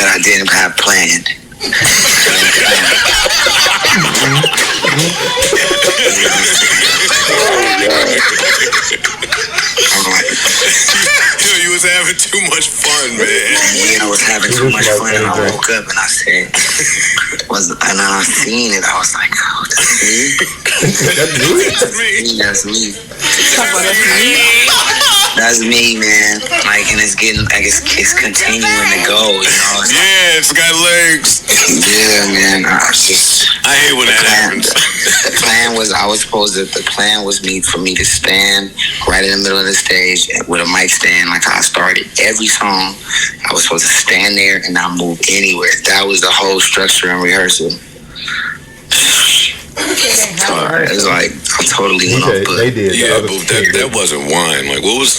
that I didn't have planned. Yo, you was having too much fun, man. Yeah, I was having too much fun, and I woke up and I said, and then I seen it. I was like, oh, that's me. That's me, man. Like, and it's getting, like, it's continuing to go, you know? It's got legs. Yeah, man. I hate when that happens. The plan was for me to stand right in the middle of the stage with a mic stand, like I started every song. I was supposed to stand there and not move anywhere. That was the whole structure and rehearsal. So it's like I totally went off. They did. Yeah, but that wasn't wine. Like what was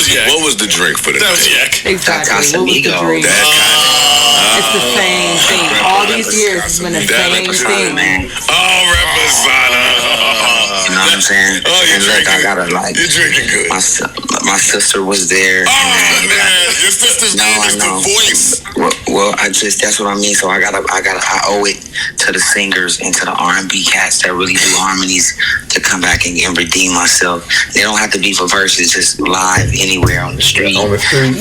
yak? What was the drink for that? That was yak. Exactly. What was the drink? It's the same thing. All these years, it's been the same thing. Oh, Reposado. You know what I'm saying? Oh, you're drinking good. My sister was there. Oh man, your sister's name is The Voice. Well, that's what I mean. So I owe it to the singers and to the R&B cats that really do harmonies to come back and redeem myself. They don't have to be for verses, just live anywhere on the street. On the street.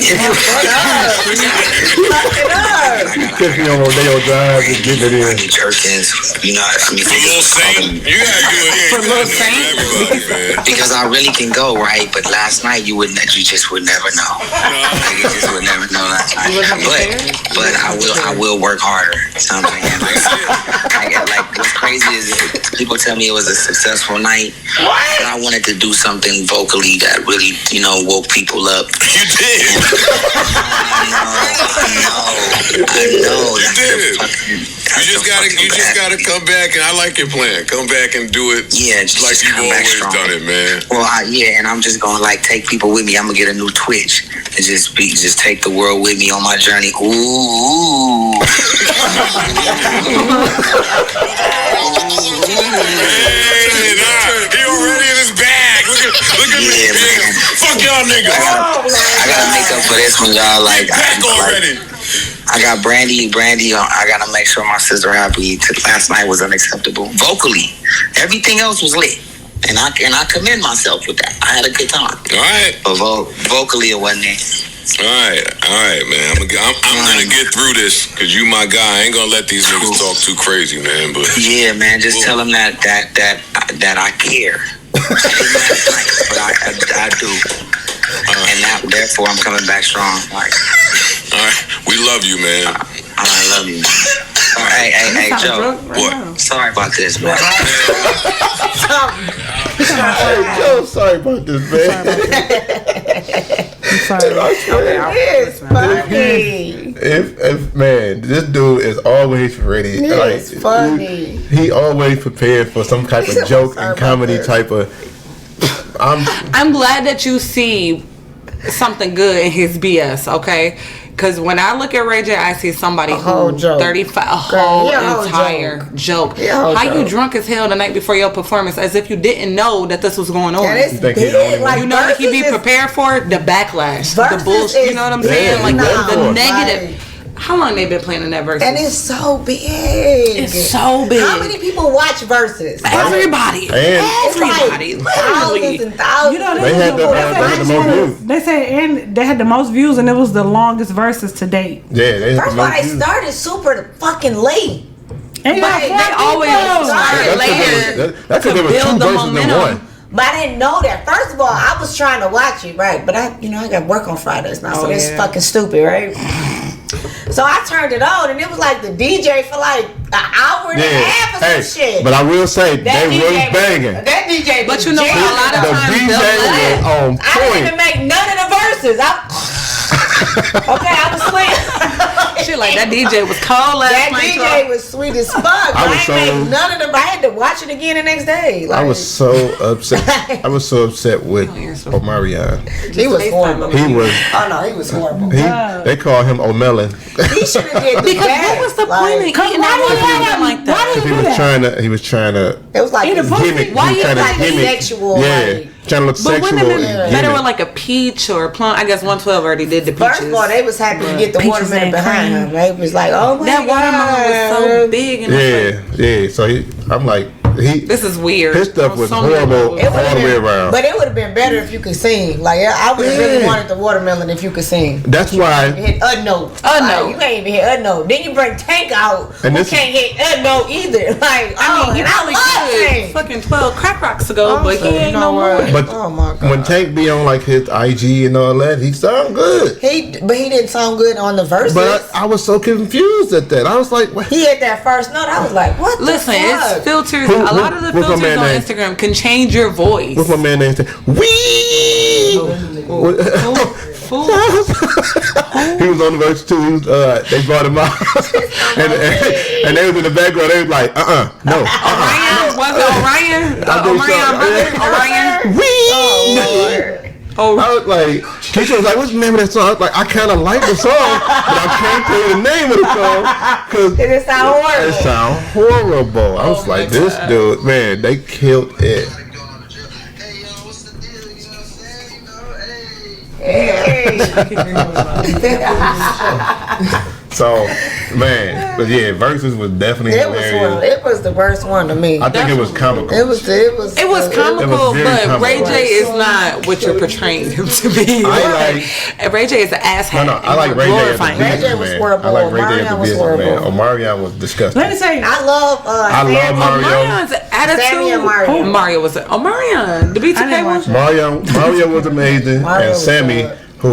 Catch me on Rodeo Drive and get it in. Jerkins, you know, I mean, For Lil Saint, you gotta do it. For Lil Saint? Everybody, man. because I really can go, right? But last night you just would never know. Like, you just would never know last night. But but I will work harder. Something like what's crazy is people tell me it was a successful night, but I wanted to do something vocally that really, woke people up. You did. I know. You did. You just gotta come back, and I like your plan. Come back and do it. Yeah, just like you've always done it, man. Well, and I'm just gonna take people with me. I'm gonna get a new Twitch and just take the world with me on my journey. Ooh. He already in his bag. Look at me. Man. Fuck y'all niggas. I gotta make up for this one, y'all. Back already. I got Brandy. I gotta make sure my sister happy. Last night was unacceptable. Vocally, everything else was lit, and I commend myself with that. I had a good time. All right. But vocally, it wasn't it. All right, man. I'm gonna get through this because you my guy. I ain't gonna let these niggas talk too crazy, man. But yeah, man, just tell them that I care. But I do, and therefore I'm coming back strong. All right, we love you, man. I love you. All right, hey, Joe. What? Sorry about this, man. Hey, Joe, sorry about this, man. I'm sorry. It's funny. If man, this dude is always ready. It's funny. He always prepared for some type of joke and comedy type of. I'm glad that you see something good in his BS. Okay. Because when I look at Ray J, I see somebody who 35, a whole entire joke. How you drunk as hell the night before your performance, as if you didn't know that this was going on? You think you know that he be prepared for the backlash, the bullshit. You know what I'm saying? Like the negative. How long they been playing in that verse? And it's so big. It's so big. How many people watch verses? Everybody. Everybody. Thousands and thousands. You know, they had the most views. They said, and they had the most views, and it was the longest verses to date. Yeah, they had First of all, they started super fucking late. And they always start later to build the momentum. But I didn't know that. First of all, I was trying to watch it, right? But I got work on Fridays now, so it's fucking stupid, right? So I turned it on, and it was like the DJ for like an hour and a half or some shit. But I will say, they was banging. That DJ But you know, a lot of times the DJ was on point. I didn't even make none of the verses. I was sweet. Shit, like that DJ was cold last night. That DJ was sweet as fuck. I ain't make none of them. I had to watch it again the next day. I was so upset. I was so upset with Omarion. He was horrible. He was. Oh no, he was horrible. They call him O'Melon. He should have did the because best. what was the point of eating that like that? He was trying to. It was like gimmick. Why you like sexual? Yeah. Trying to look but sexual. Wouldn't it better with like a peach or a plum? I guess 112 already did the peaches. First of all, they was happy to get the watermelon behind him. They was like, oh my God. That watermelon was so big. And So I'm like, this is weird. His stuff was horrible all the way around. But it would have been better if you could sing. Like I would have really wanted the watermelon if you could sing. That's why. Hit a note. You can't even hit a note. Then you bring Tank out, and who can't hit a note either. Like he probably could fucking 12 crack rocks ago, but he ain't no more. But oh my God. When Tank be on like his IG and all that, he sound good. But he didn't sound good on the verses. But I was so confused at that. I was like, what? He had that first note. I was like, what? Listen, it's filters. A lot of the filters on Instagram can change your voice. What's my man name? Wee. He was on the verse too. He was, they brought him out, and they was in the background. They was like, no. Orion was it Orion? Orion. Wee. I was like, Keisha was like, what's the name of that song? I was like, I kind of like the song, but I can't tell you the name of the song because it sound horrible. It sound horrible. I was like, this dude, man, they killed it. So, man, but yeah, Versus was definitely hilarious. It was the worst one to me. I think it was comical. It was comical, but Ray J is not what you're portraying him to be. Ray J is an asshat. No, I like Ray J as a Ray J was horrible. I like Ray J as a businessman. Omarion was disgusting. Let me say, I love Mario. Omarion's attitude. Mario was Omarion. The BTK one. Mario was amazing, and Sammy I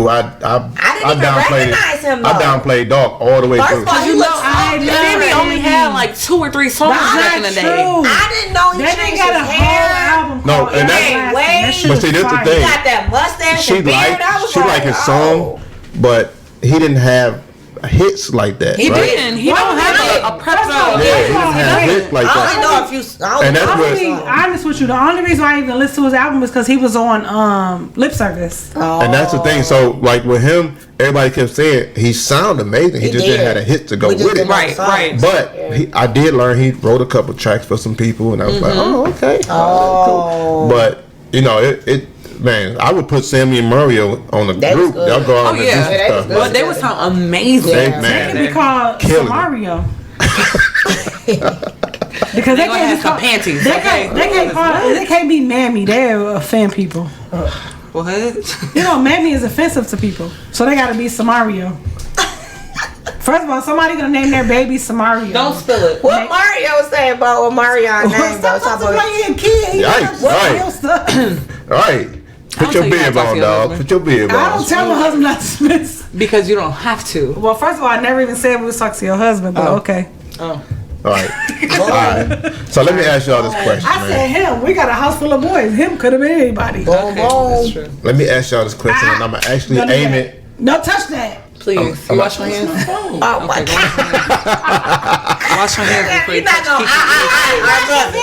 didn't even recognize him, though. I downplayed Dog all the way First through. of all, he looks Sammy only had like 2 or 3 songs back in the day. I didn't know he That changed nigga got a his whole hair. album No, called and Everlasting. but see, that's the He thing. got that mustache She and beard. I was like his song, but he didn't have hits like that. He right? didn't. He don't have a preference. Yeah, he didn't have hits like I that. only know if you. And that's I'm what. gonna be honest with you. The only reason I even listened to his album is because he was on Lip Service. And that's the thing. So, like with him, everybody kept saying he sounded amazing. He just didn't have a hit to go with it. Right. But I did learn he wrote a couple tracks for some people, and I was like, oh, okay. Cool. But you know, man, I would put Sammy and Mario on the group. good. Y'all go out and do some they stuff. But they would sound amazing. They, They man, can be called Killing it. Samario. Because They gonna have some panties. They can't be mammy. They offend people. What? You know, mammy is offensive to people, so they gotta be Samario. First of all, somebody gonna name their baby Samario. Don't spill it. What Mario say about what Mario name though? Stop playing kid. Yikes, right. Put your bib on, dog. Put your bib on. I don't tell my husband not to spit. Because you don't have to. Well, first of all, I never even said we was talking to your husband, but okay. Oh. All right. So let me ask y'all this question, I said him. We got a house full of boys. Him could have been anybody. That's true. Let me ask y'all this question, and I'm gonna actually aim it. No, touch that. Please. You wash your hands? Oh my God! Wash your hands before you You're not touch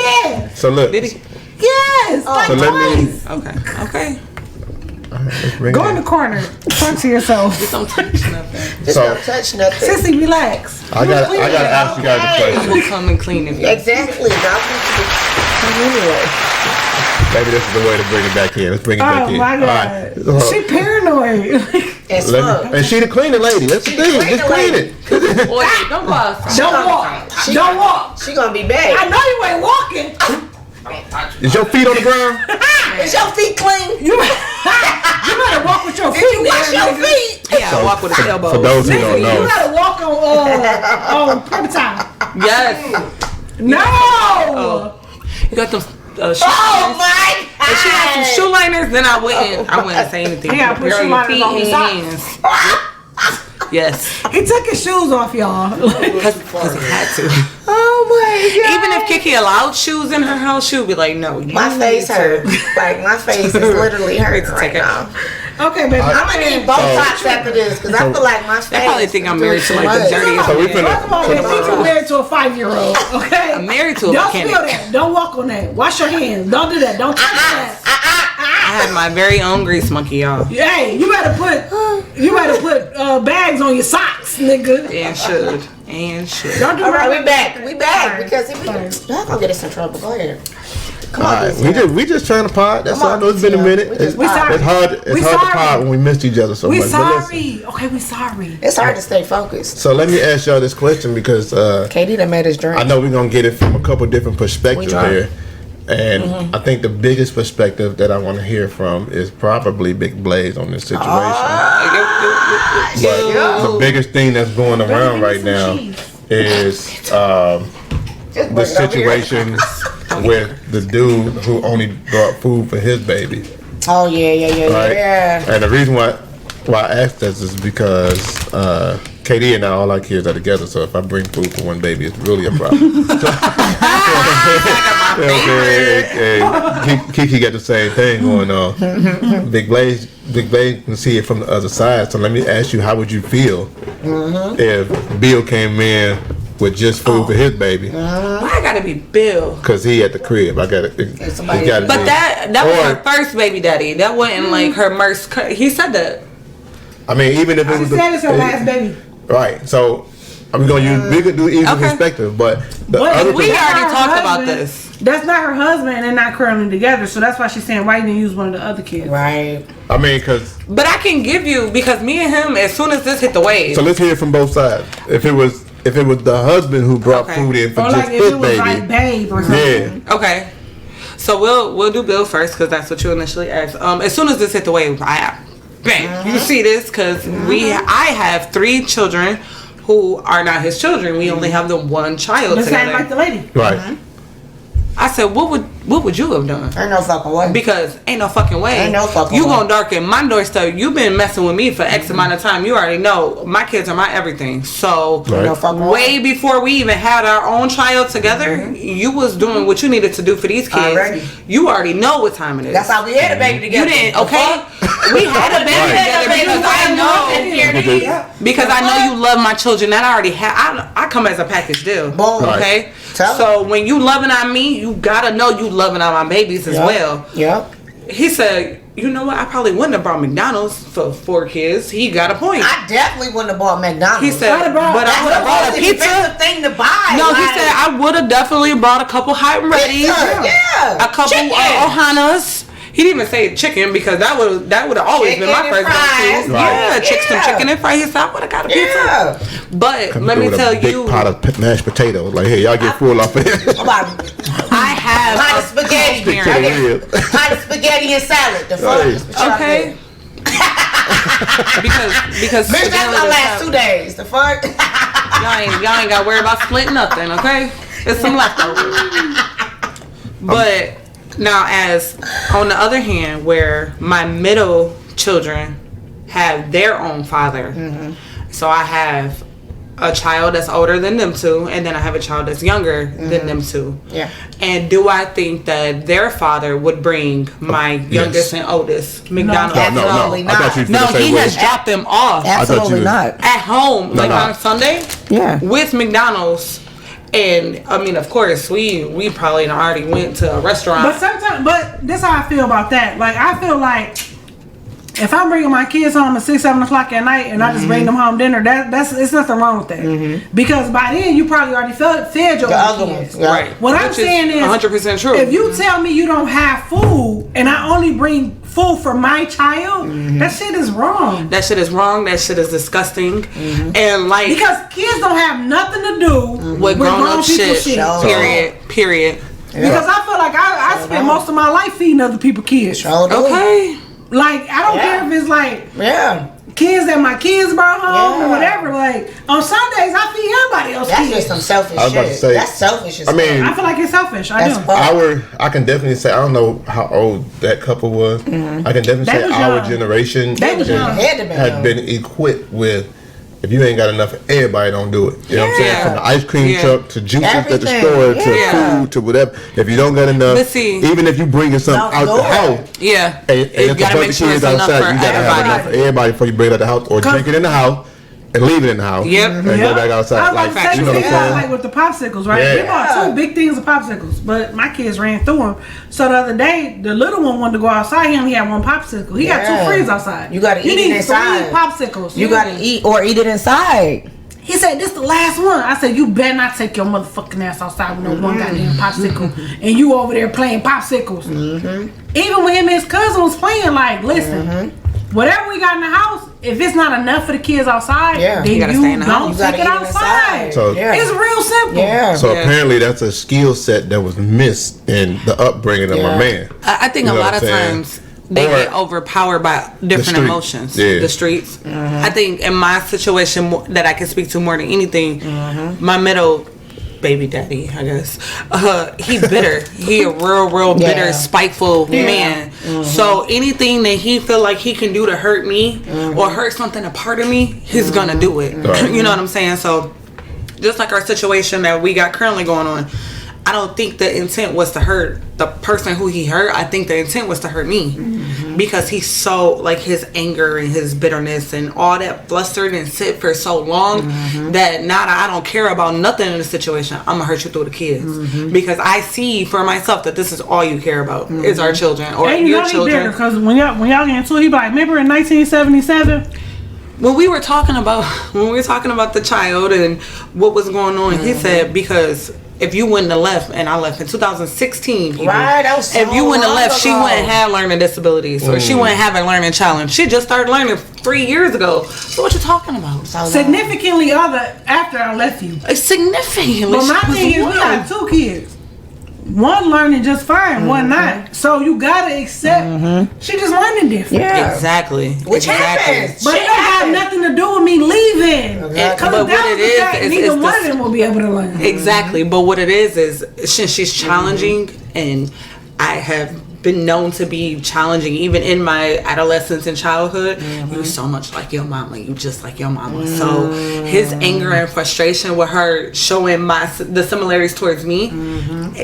gonna. So look. Did he? Yes. Like So let me. twice. Okay. Let's bring Go it in the corner. Talk to yourself. Just don't touch nothing. Just So- don't touch nothing. Sissy, relax. I gotta ask you guys a question. We'll come and clean if you. Exactly. Anyway. Maybe this is the way to bring it back in. Let's bring it back Oh in. my All right. God. She paranoid. As fuck. And she the cleaning lady. That's the thing. Just clean it. Boy, don't go outside. Don't walk. Don't walk. She gonna be bad. I know you ain't walking. Is your feet on the ground? Is your feet clean? You better walk with your feet. Did you wash there, your nigga. feet? Yeah, walk with his elbows. For those who Nigga, don't you know. gotta walk on paper towel. Yes. No. You got them shoe Oh liners. my If she had some God! shoe liners, then I wouldn't say anything. You gotta put Girl, shoe your liners feet on his and socks. hands. Yes. He took his shoes off, y'all. Because he had to. Oh my God! Even if Kiki allowed shoes in her house, she would be like, no. You My face need to- hurt. Like my face is literally hurting to right take it. now. Okay, baby. I'm gonna need Botox after this because I feel like my face. They probably think I'm married to like the Too much. dirtiest So we man. First of all, finna. if you married to a 5-year-old, okay? I'm married to a Don't mechanic. spill that. Don't walk on that. Wash your hands. Don't do that. Don't touch that. I had my very own grease monkey, y'all. Hey, you better put bags on your socks, nigga. And should. Don't do All right, that. we back. We back Sorry. because if we y'all gonna get us in trouble. Go ahead. Come All on, right. We just trying to pod. That's Come all. I on, know it's been a DTM. minute. We sorry. It's hard to pod when we missed each other so We much. But listen. sorry. Okay, we sorry. It's hard to stay focused. So let me ask y'all this question because Katie done made us drink. I know we're gonna get it from a couple different perspectives try. here. And I think the biggest perspective that I want to hear from is probably Big Blaze on this situation. But the biggest thing that's going around right now is the situation with the dude who only brought food for his baby. Oh yeah. Right? And the reason why I asked this is because KD and I, all our kids are together, so if I bring food for one baby, it's really a problem. Kiki got the same thing going on. Big Blaze can see it from the other side. So let me ask you, how would you feel if Bill came in with just food for his baby? Why I gotta be Bill? Cause he at the crib. I got it. But that was her first baby daddy. That wasn't like her first. He said that. I mean, even if it was She said it's her last baby. right. So I'm gonna use. We could do either perspective, but the other we That's already not her talked about husband. this. That's not her husband, and they're not currently together. So that's why she's saying, why you didn't use one of the other kids? Right. I mean, cause. But I can give you because me and him, as soon as this hit the wave. So let's hear it from both sides. If it was the husband who brought food in for Or just like if his it was baby, like babe or something. yeah. Okay. So we'll do Bill first because that's what you initially asked. As soon as this hit the wave, bang, you see this because I have 3 children who are not his children. We only have the one child The together. same like the lady. Right. I said, what would what would you have done? Ain't no fucking way. Because ain't no fucking way. Ain't no fucking you way. gonna darken my doorstep. You've been messing with me for X amount of time. You already know my kids are my everything. So No fucking way way. before we even had our own child together, you was doing what you needed to do for these kids. Already. You already know what time it is. That's how we had a baby together. You didn't, okay? We had a baby together because I know you love my children. And I already have. I come as a package deal. Boom. Okay. Tell So when you loving on me, you gotta know you loving on my babies as well. Yep. He said, you know what? I probably wouldn't have brought McDonald's for 4 kids. He got a point. I definitely wouldn't have bought McDonald's. He said, but I would have brought a pizza. Expensive thing to buy. No, he said I would have definitely brought a couple hot and readies, Yeah. a couple Ohanas. He didn't even say chicken because that would have always been my Chicken first and go-to. fries. Yeah, some chicken and fries. He said I would have got a pizza. Yeah. But Come let me through with tell a big you, pot of mashed potatoes. Like, hey, y'all get full off of it. I have Pot a of spaghetti. Stick to the rib. Pot of spaghetti and salad. The Right. fuck? Okay. because Bitch, that's my last 2 days. The fuck? y'all ain't got to worry about splitting nothing, okay? It's some leftovers. But now, as on the other hand, where my middle children have their own father, so I have a child that's older than them two, and then I have a child that's younger than them two. Yeah. And do I think that their father would bring my youngest and oldest McDonald's? No, absolutely I thought you was No, gonna say he has wait. dropped them off Absolutely was- not. at home, like on Sunday. Yeah. With McDonald's. And I mean, of course, we probably already went to a restaurant. But sometimes, but this how I feel about that. Like, I feel like if I'm bringing my kids home at 6-7 o'clock at night and I just bring them home dinner, that's it's nothing wrong with that. Because by then you probably already fed your other kids. Yeah. Right. What I'm Which saying is 100% true. If you tell me you don't have food and I only bring food for my child, that shit is wrong. That shit is wrong. That shit is disgusting. And like, Because kids don't have nothing to do with grown up people shit. Period. Because I feel like I spend most of my life feeding other people's kids. Okay. Like, I don't care if it's like kids that my kids brought home or whatever. Like, on Sundays, I feed everybody else That's kids. just some selfish I was about to shit. say- That's selfish as I mean, I feel like it's selfish. That's I can definitely say, I don't know how old that couple was. I can definitely They say was our young. generation They was young. had been equipped with, if you ain't got enough, everybody don't do it. You know what I'm saying? Yeah. From the ice cream Yeah. truck to juices at the Everything. store to Yeah. food to whatever. If you don't got enough, But see- even if you bringing something out the house, Yeah. and You if a gotta bunch make of sure kids it's enough outside, for you gotta have enough for everybody. everybody before you bring it out the house or drink it in the house and leave it in the house. Yep. And go back outside. I was Like, about to say, you know what I'm saying? like with the popsicles, right? Yeah. We bought 2 big things of popsicles, but my kids ran through them. So the other day, the little one wanted to go outside. He only had 1 popsicle. He got 2 frees outside. You gotta eat it need inside. 3 popsicles. You gotta eat it inside. He said, "This the last one." I said, "You better not take your motherfucking ass outside with no one goddamn popsicle, and you over there playing popsicles." Even when him and his cousin was playing, like, listen, whatever we got in the house, if it's not enough for the kids outside, then You gotta stay in the house. don't You gotta take it eat it outside. inside. So- Yeah. It's real simple. Yeah. So Yeah. apparently that's a skill set that was missed in the upbringing of my man. I think You a know lot what of I'm saying? times they Or get overpowered by different streets. emotions. Yeah. The streets. I think in my situation that I can speak to more than anything, my middle baby daddy, I guess, he bitter. He a real bitter, spiteful man. So anything that he feel like he can do to hurt me or hurt something a part of me, he's gonna do it. Right. You know what I'm saying? So just like our situation that we got currently going on, I don't think the intent was to hurt the person who he hurt. I think the intent was to hurt me because he's so, like, his anger and his bitterness and all that flustered and sit for so long that now that I don't care about nothing in the situation, I'm gonna hurt you through the kids because I see for myself that this is all you care about is our children or And you your know he children. bitter because when y'all get into it, he be like, "Remember in 1977?" When we were talking about the child and what was going on, he said because if you wouldn't have left, and I left in 2016, people, Right, that was so if you wouldn't have long left, she ago. wouldn't have learning disabilities, or she wouldn't have a learning challenge. She just started learning 3 years ago. So what you talking about? Significantly other after I left you. Significantly. But my She was thing is, we young. got 2 kids. One learning just fine, one not. So you gotta accept she just learning different. Yeah. Exactly. Which happens. But it don't have nothing to do with me leaving. Exactly. Because But what it is neither one this- of them will be able to learn. Exactly, but what it is since she's challenging and I have been known to be challenging even in my adolescence and childhood. You so much like your mama, you just like your mama. So his anger and frustration with her showing the similarities towards me,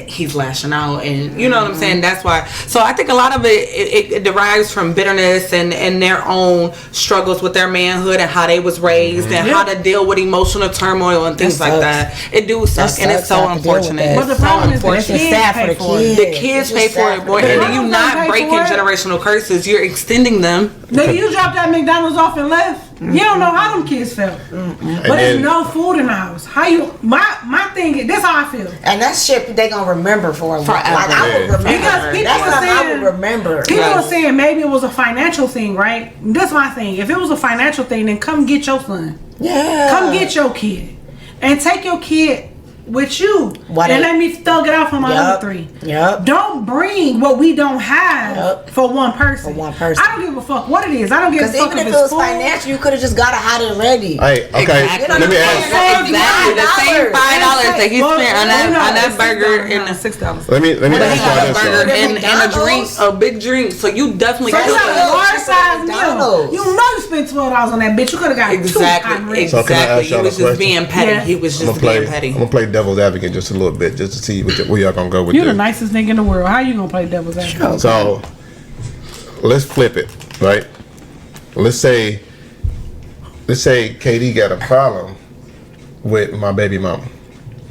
he's lashing out, and you know what I'm saying. That's why. So I think a lot of it derives from bitterness and their own struggles with their manhood and how they was raised and how to deal with emotional turmoil and things like that. It do suck, and it's so unfortunate. But the problem is the kids pay for it. The kids pay for it more. And you not breaking generational curses, you're extending them. Nigga, you dropped that McDonald's off and left. You don't know how them kids felt. But there's no food in the house. How you? My thing is, this how I feel. And that shit they gonna remember forever. Like I would remember. Because people that's were saying, I would remember. People were saying maybe it was a financial thing, right? That's my thing. If it was a financial thing, then come get your son. Yeah. Come get your kid, and take your kid with you, and let me thug it out for my other three. Don't bring what we don't have for one person. I don't give a fuck what it is. I don't give a fuck even if it was financial, you could have just got it hot and ready. Hey, okay. Exactly. Let me ask. Exactly the same $5 that he spent on that burger and the $6. Let me ask y'all this. Burger and a drink, a big drink. So you definitely so killed a large size meal. You know you spent $12 on that bitch. You could have got two hot and ready. So can I ask He y'all was a just question? being petty. He was just being petty. I'm gonna play devil's advocate just a little bit, just to see where y'all gonna go with You're this. the nicest nigga in the world. How you gonna play devil's advocate? So let's flip it, right? Let's say KD got a problem with my baby mama.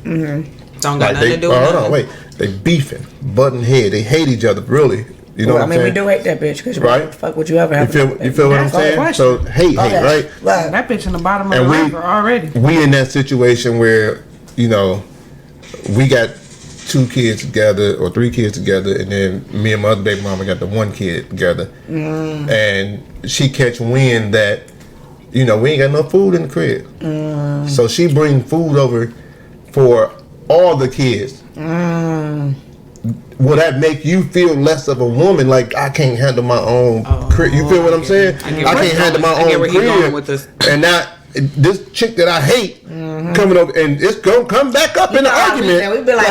Don't got nothing to do with hold on, wait. They beefing, butting head. They hate each other, really. You know what I'm saying? we do hate that bitch because right? Fuck would you ever have? You feel what I'm saying? So hate, right? That bitch in the bottom of the river already. We in that situation where, you know, we got 2 kids together or 3 kids together, and then me and my other baby mama got the 1 kid together, and she catch wind that, you know, we ain't got no food in the crib, so she bring food over for all the kids. Will that make you feel less of a woman? Like, I can't handle my own crib. You feel what I'm saying? I can't handle my own crib. And now this chick that I hate coming over, and it's gonna come back up in the argument. We'd be like,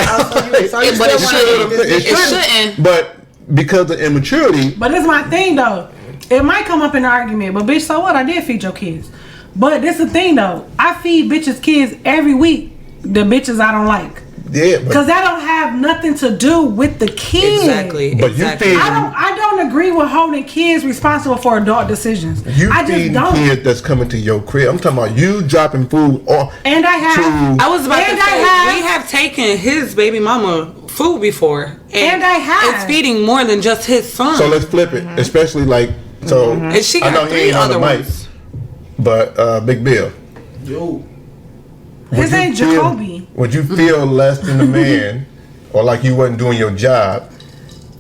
it shouldn't. But because of immaturity. But it's my thing though. It might come up in the argument, but bitch, so what? I did feed your kids. But this the thing though. I feed bitches kids every week. The bitches I don't like. Yeah, because that don't have nothing to do with the kid. Exactly. But you feed. I don't agree with holding kids responsible for adult decisions. I just don't. Kids that's coming to your crib. I'm talking about you dropping food off. And I have. I was about to say we have taken his baby mama food before, and I have. It's feeding more than just his son. So let's flip it, especially like so. And she got I know 3 other ones. But Big Bill. Yo. His ain't Jacoby. Would you feel less than a man, or like you wasn't doing your job,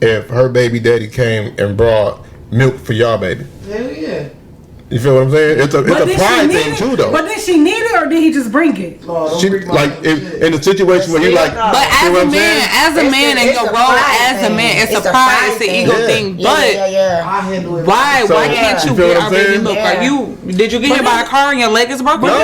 if her baby daddy came and brought milk for y'all baby? Hell yeah. You feel what I'm saying? It's a pride thing too, though. But did she need it or did he just bring it? She, like in a situation where you like. But as a man, and your role as a man, it's a pride, it's an ego thing. But why can't you get our baby milk? Did you get hit by a car and your leg is broken? No,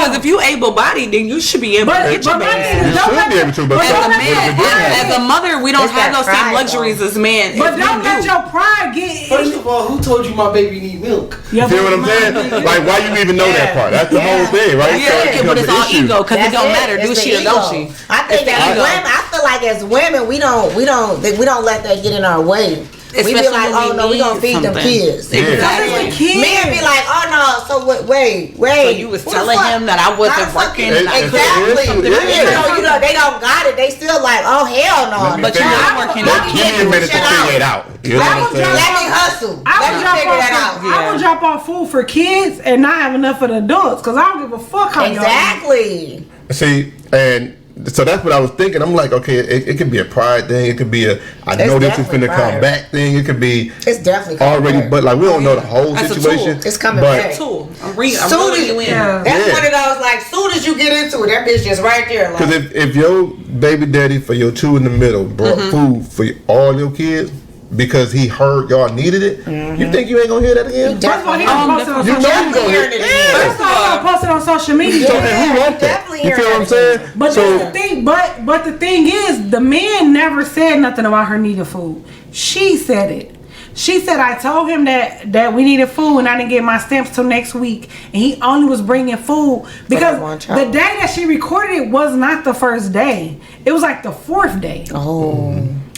because if you able-bodied, then you should be able to get your baby. You should be able to. But as a mother, we don't have those same luxuries as men. But don't let your pride get. First of all, who told you my baby need milk? You feel what I'm saying? Like, why you even know that part? That's the whole thing, right? Yeah, but it's all ego because it don't matter. Do she or don't she? I think as women, I feel like as women, we don't let that get in our way. We be like, oh no, we gonna feed them kids. Exactly. Men be like, oh no, so wait. So you was telling him that I wasn't working. Exactly. You know, they don't got it. They still like, oh hell no. But you're not working. Give me a minute to figure it out. You know what I'm saying? Let me hustle. Let me figure that out. I would drop off food for kids and not have enough for the adults because I don't give a fuck how Exactly. See, and so that's what I was thinking. I'm like, okay, it could be a pride thing. It could be I know this is finna come back thing. It could be. It's definitely already, but like we don't know the whole situation. It's coming back. Tool. I'm reeling you in. That's one of those like, soon as you get into it, that bitch just right there. Because if your baby daddy for your 2 in the middle brought food for all your kids because he heard y'all needed it, you think you ain't gonna hear that again? First of all, he gonna post it on social media. First of all, post it on social media. So and who want that? You feel what I'm saying? But that's the thing. But the thing is, the man never said nothing about her needing food. She said it. She said, I told him that we needed food and I didn't get my stamps till next week. And he only was bringing food because the day that she recorded it was not the first day. It was like the 4th day. Oh.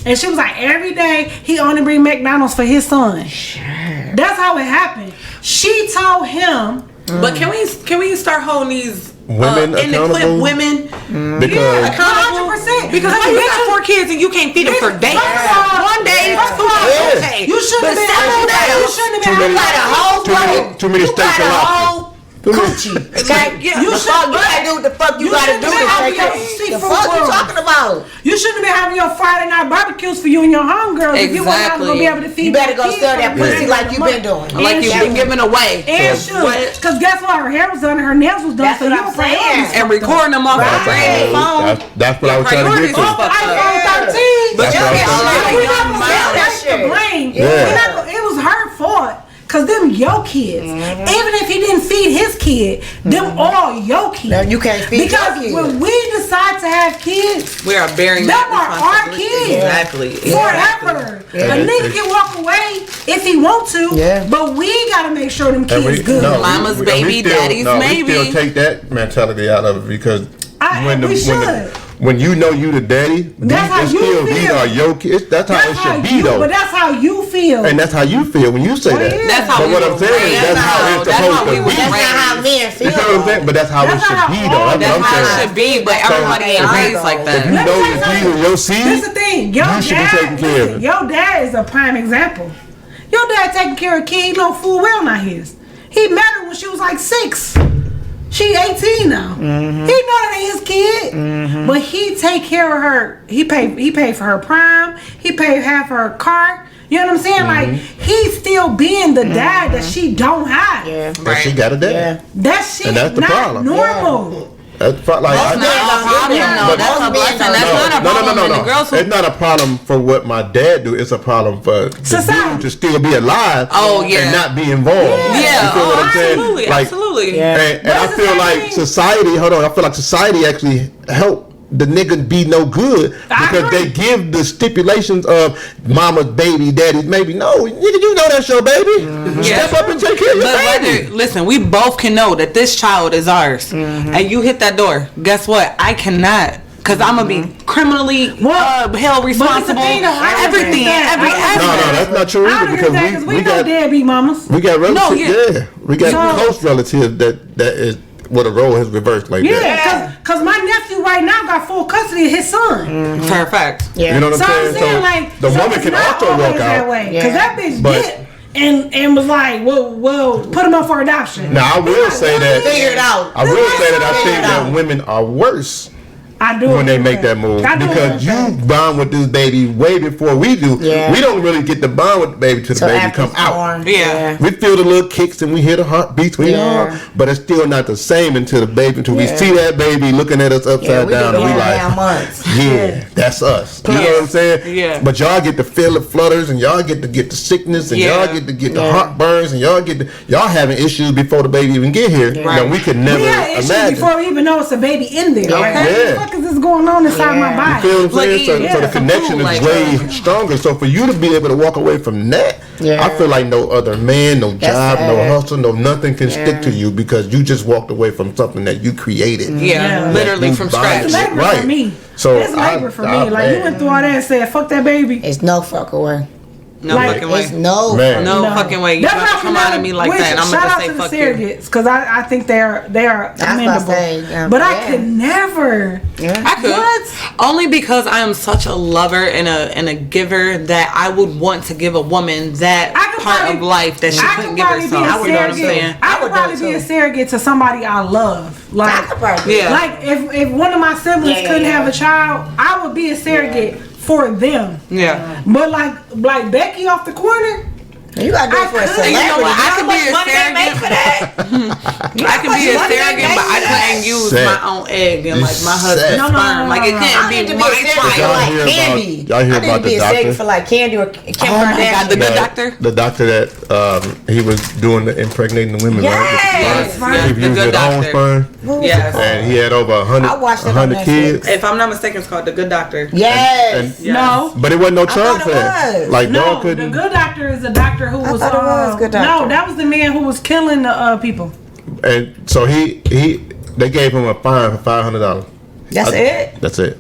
And she was like, every day he only bring McDonald's for his son. Sure. That's how it happened. She told him. But can we start holding these women in the clip women? Because 100%. Because how you got 4 kids and you can't feed them for days? One day, 2 days, okay. You shouldn't have been. You shouldn't have been. Too many steaks and lobsters. Coochie. Okay? You gotta do what the fuck you gotta do to take it. The fuck you talking about? You shouldn't have been having your Friday night barbecues for you and your homegirls if you weren't gonna be able to feed. You better go sell that pussy like you been doing. Like you've been giving away. And should. Because guess what? Her hair was done and her nails was done. So you were playing. And recording them off a brand new phone. That's what I was trying to get to. iPhone 13. But it was her fault. Cause them your kids. Even if he didn't feed his kid, them all your kids. No, you can't feed because your kids. When we decide to have kids, we are bearing them are our kids. Exactly. Forever. A nigga can walk away if he want to, but we gotta make sure them kids good. Mama's baby, daddy's maybe. We still take that mentality out of it because when you know you the daddy, these are your kids. That's how it should be, though. But that's how you feel. And that's how you feel when you say that. That's how. But what I'm saying is that's how it's supposed to be. That's not how men feel. You know what I'm saying? But that's how it should be, though. That's how it should be. But everybody ain't raised like that. If you know that you and your seed, that's the thing. You should be taking care of it. Your dad is a prime example. Your dad taking care of a kid, he know full well not his. He met her when she was like 6. She 18 now. He know that ain't his kid, but he take care of her. He paid for her prime. He paid half for her car. You know what I'm saying? Like he's still being the dad that she don't have. Yeah, but she got a dad. That shit and that's the not problem. normal. That's like that's not a problem. No, that's a blessing. That's not a problem. No. It's not a problem for what my dad do. It's a problem for the dude to still be alive. And not be involved. Yeah. You feel what I'm saying? Absolutely. Like, absolutely. And I feel like society. Hold on. I feel like society actually helped the nigga be no good because they give the stipulations of mama's baby, daddy's maybe. No, nigga, you know that's your baby. Step up and take care of your baby. Listen, we both can know that this child is ours, and you hit that door. Guess what? I cannot. Cause I'm gonna be criminally held responsible. Everything, every aspect. No, that's not true either because we got deadbeat mamas. We got relatives. We got close relatives that is. What a role has reversed like that. Cause my nephew right now got full custody of his son. For a fact. Yeah. You know what I'm saying? So like, the woman can also walk out. Cause that bitch did and was like, well, put him up for adoption. Now I will say that. Figure it out. I will say that I think that women are worse. I do when they make that move because you bond with this baby way before we do. Yeah. We don't really get the bond with the baby till the baby come out. Yeah. We feel the little kicks and we hear the heartbeats, but it's still not the same until we see that baby looking at us upside down and we like, that's us. You know what I'm saying? Yeah. But y'all get to feel the flutters and y'all get to get the sickness and y'all get to get the heartburns and y'all having issues before the baby even get here. Now we could never imagine before we even know it's a baby in there. Yeah. Is this going on inside my body? You feel what I'm saying? So the connection is way stronger. So for you to be able to walk away from that, I feel like no other man, no job, no hustle, no nothing can stick to you because you just walked away from something that you created. Yeah. Literally from scratch. It's labor for me. So it's labor for me. Like you went through all that and said, "Fuck that baby." It's no fuck away. No fucking way. No fucking way. You about to come out of me like that. And I'm gonna say fuck you. Surrogates, because I think they are commendable. But I could never. I could. What? Only because I am such a lover and a giver that I would want to give a woman that part of life that she couldn't give herself. I know what I'm saying. I would probably be a surrogate to somebody I love. Like, like if one of my siblings couldn't have a child, I would be a surrogate for them. Yeah. But like Becky off the corner, you gotta do it for a celebrity. You know what? I could be a surrogate for that. I can be a surrogate, but I couldn't use my own egg and like my husband's sperm. Like it couldn't be my child. Like Candy. Y'all hear about the doctor? For like Candy or Kim Kardashian. The good doctor. The doctor that he was doing the impregnating the women. Yes. Right? He used his own sperm. Yes. And he had over 100 kids. If I'm not mistaken, it's called The Good Doctor. Yes. No. But it wasn't no charge for that. Like no, the Good Doctor is a doctor who was. Good doctor. No, that was the man who was killing the people. And so they gave him a fine for $500. That's it.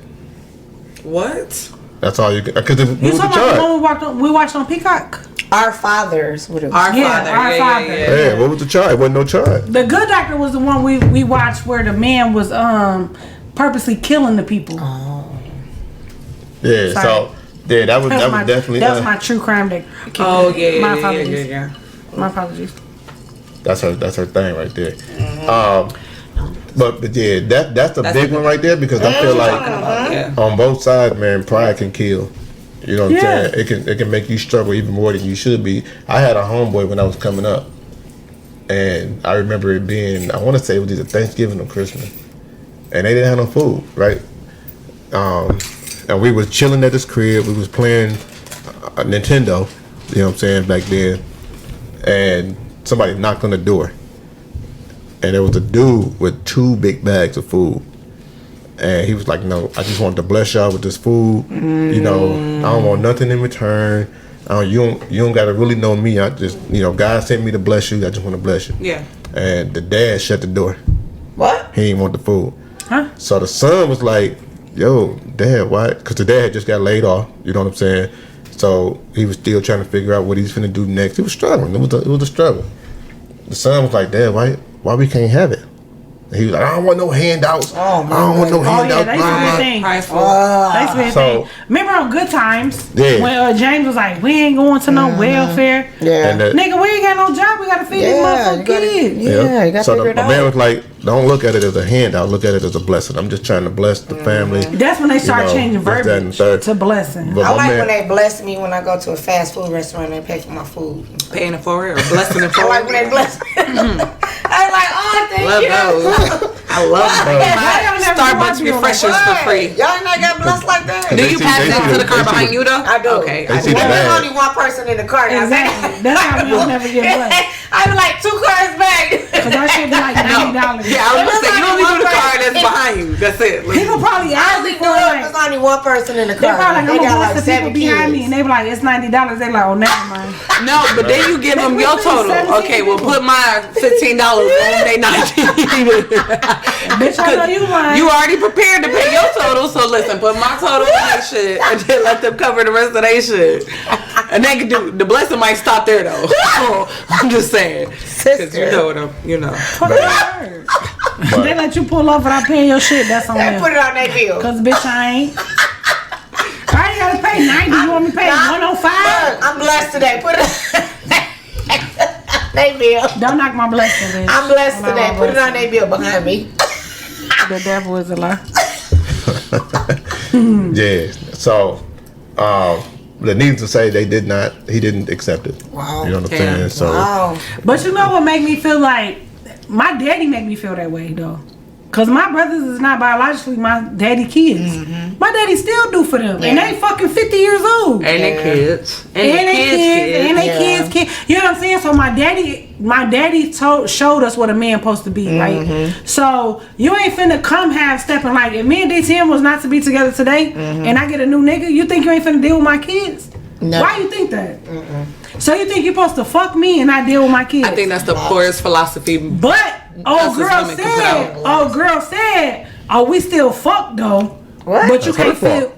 What? That's all you get. Because You talking about the one we watched on Peacock? Our Fathers would have. Our Father. Yeah, what was the charge? Wasn't no charge. The Good Doctor was the one we watched where the man was purposely killing the people. Oh. Yeah. Sorry. So yeah, that was definitely. That was my true crime day. Oh yeah. My apologies. Yeah. My apologies. That's her thing right there. But yeah, that's a big one right there because I feel like on both sides, man, pride can kill. You know what I'm saying? It can make you struggle even more than you should be. I had a homeboy when I was coming up, and I remember it being, I want to say it was either Thanksgiving or Christmas, and they didn't have no food, right? And we was chilling at this crib. We was playing Nintendo, you know what I'm saying, back then, and somebody knocked on the door. And there was a dude with 2 big bags of food. And he was like, no, I just want to bless y'all with this food. You know, I don't want nothing in return. You don't got to really know me. I just, God sent me to bless you. I just want to bless you. Yeah. And the dad shut the door. What? He didn't want the food. Huh? So the son was like, yo, Dad, why? Because the dad just got laid off. You know what I'm saying? So he was still trying to figure out what he's finna do next. He was struggling. It was a struggle. The son was like, Dad, why we can't have it? And he was like, I don't want no handouts. I don't want no handouts. Yeah, that's a thing. So, remember on Good Times yeah. when James was like, we ain't going to no welfare. Yeah. Nigga, we ain't got no job. We got to feed these motherfucking kids. Yeah, you got to figure it out. My man was like, don't look at it as a handout. Look at it as a blessing. I'm just trying to bless the family. That's when they start changing verbiage to blessing. But I like when they bless me when I go to a fast food restaurant and they pay for my food. Paying it for it or blessing it for it? I like when they bless me. I'm like, oh, thank love you. Those. I love Starbucks refreshers for free. Y'all not got blessed like that? Do you pass it to the car behind you though? I do. Okay. There's only one person in the car. Exactly. That's how we'll never get blessed. I be like 2 cars back. Because that should be like $90. Yeah, I was gonna say you only do the car that's behind you. That's it. People probably ask me for it. There's only one person in the car. They probably like, they got like like 7 people behind kids. me, and they be like, it's $90. They like, oh, never mind. No, but then you give them your total. Okay, well put my $15 on they 19. Bitch, I know you lying. You already prepared to pay your total, so listen, put my total on that shit, and then let them cover the rest of their shit. And they can do the blessing might stop there though. I'm just saying, because you know them, you know. They let you pull off without paying your shit. That's on them. Put it on their bill. Cause bitch, I ain't. I ain't gotta pay 90. You want me to pay 105? I'm blessed today. Put it. They bill. Don't knock my blessing, bitch. I'm blessed today. Put it on their bill behind me. The devil is a lie. Yeah. So, the needless to say, he didn't accept it. Wow. You know what I'm saying? So, wow. But you know what made me feel like my daddy made me feel that way though. Cause my brothers is not biologically my daddy kids. Mm-hmm. My daddy still do for them, and they fucking 50 years old. And they kids, and they kids. You know what I'm saying? So my daddy showed us what a man supposed to be, right? So you ain't finna come half stepping like if me and DTM was not to be together today, and I get a new nigga, you think you ain't finna deal with my kids? No. Why you think that? So you think you're supposed to fuck me and not deal with my kids? I think that's the poorest philosophy. But old girl said, oh, we still fuck though. What? But you can't feel.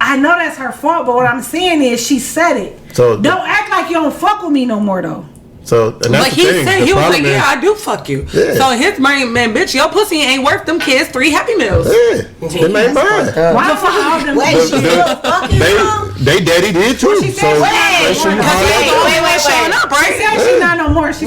I know that's her fault, but what I'm saying is she said it. So don't act like you don't fuck with me no more though. So, and that's but he said he was like, yeah, I do fuck you. Yeah. So his man, bitch, your pussy ain't worth them kids 3 Happy Meals. Yeah, they made mine. Why the fuck all them? Wait, she still fucking you? They daddy did too. She said, wait, showing up, right? She said she's not no more. She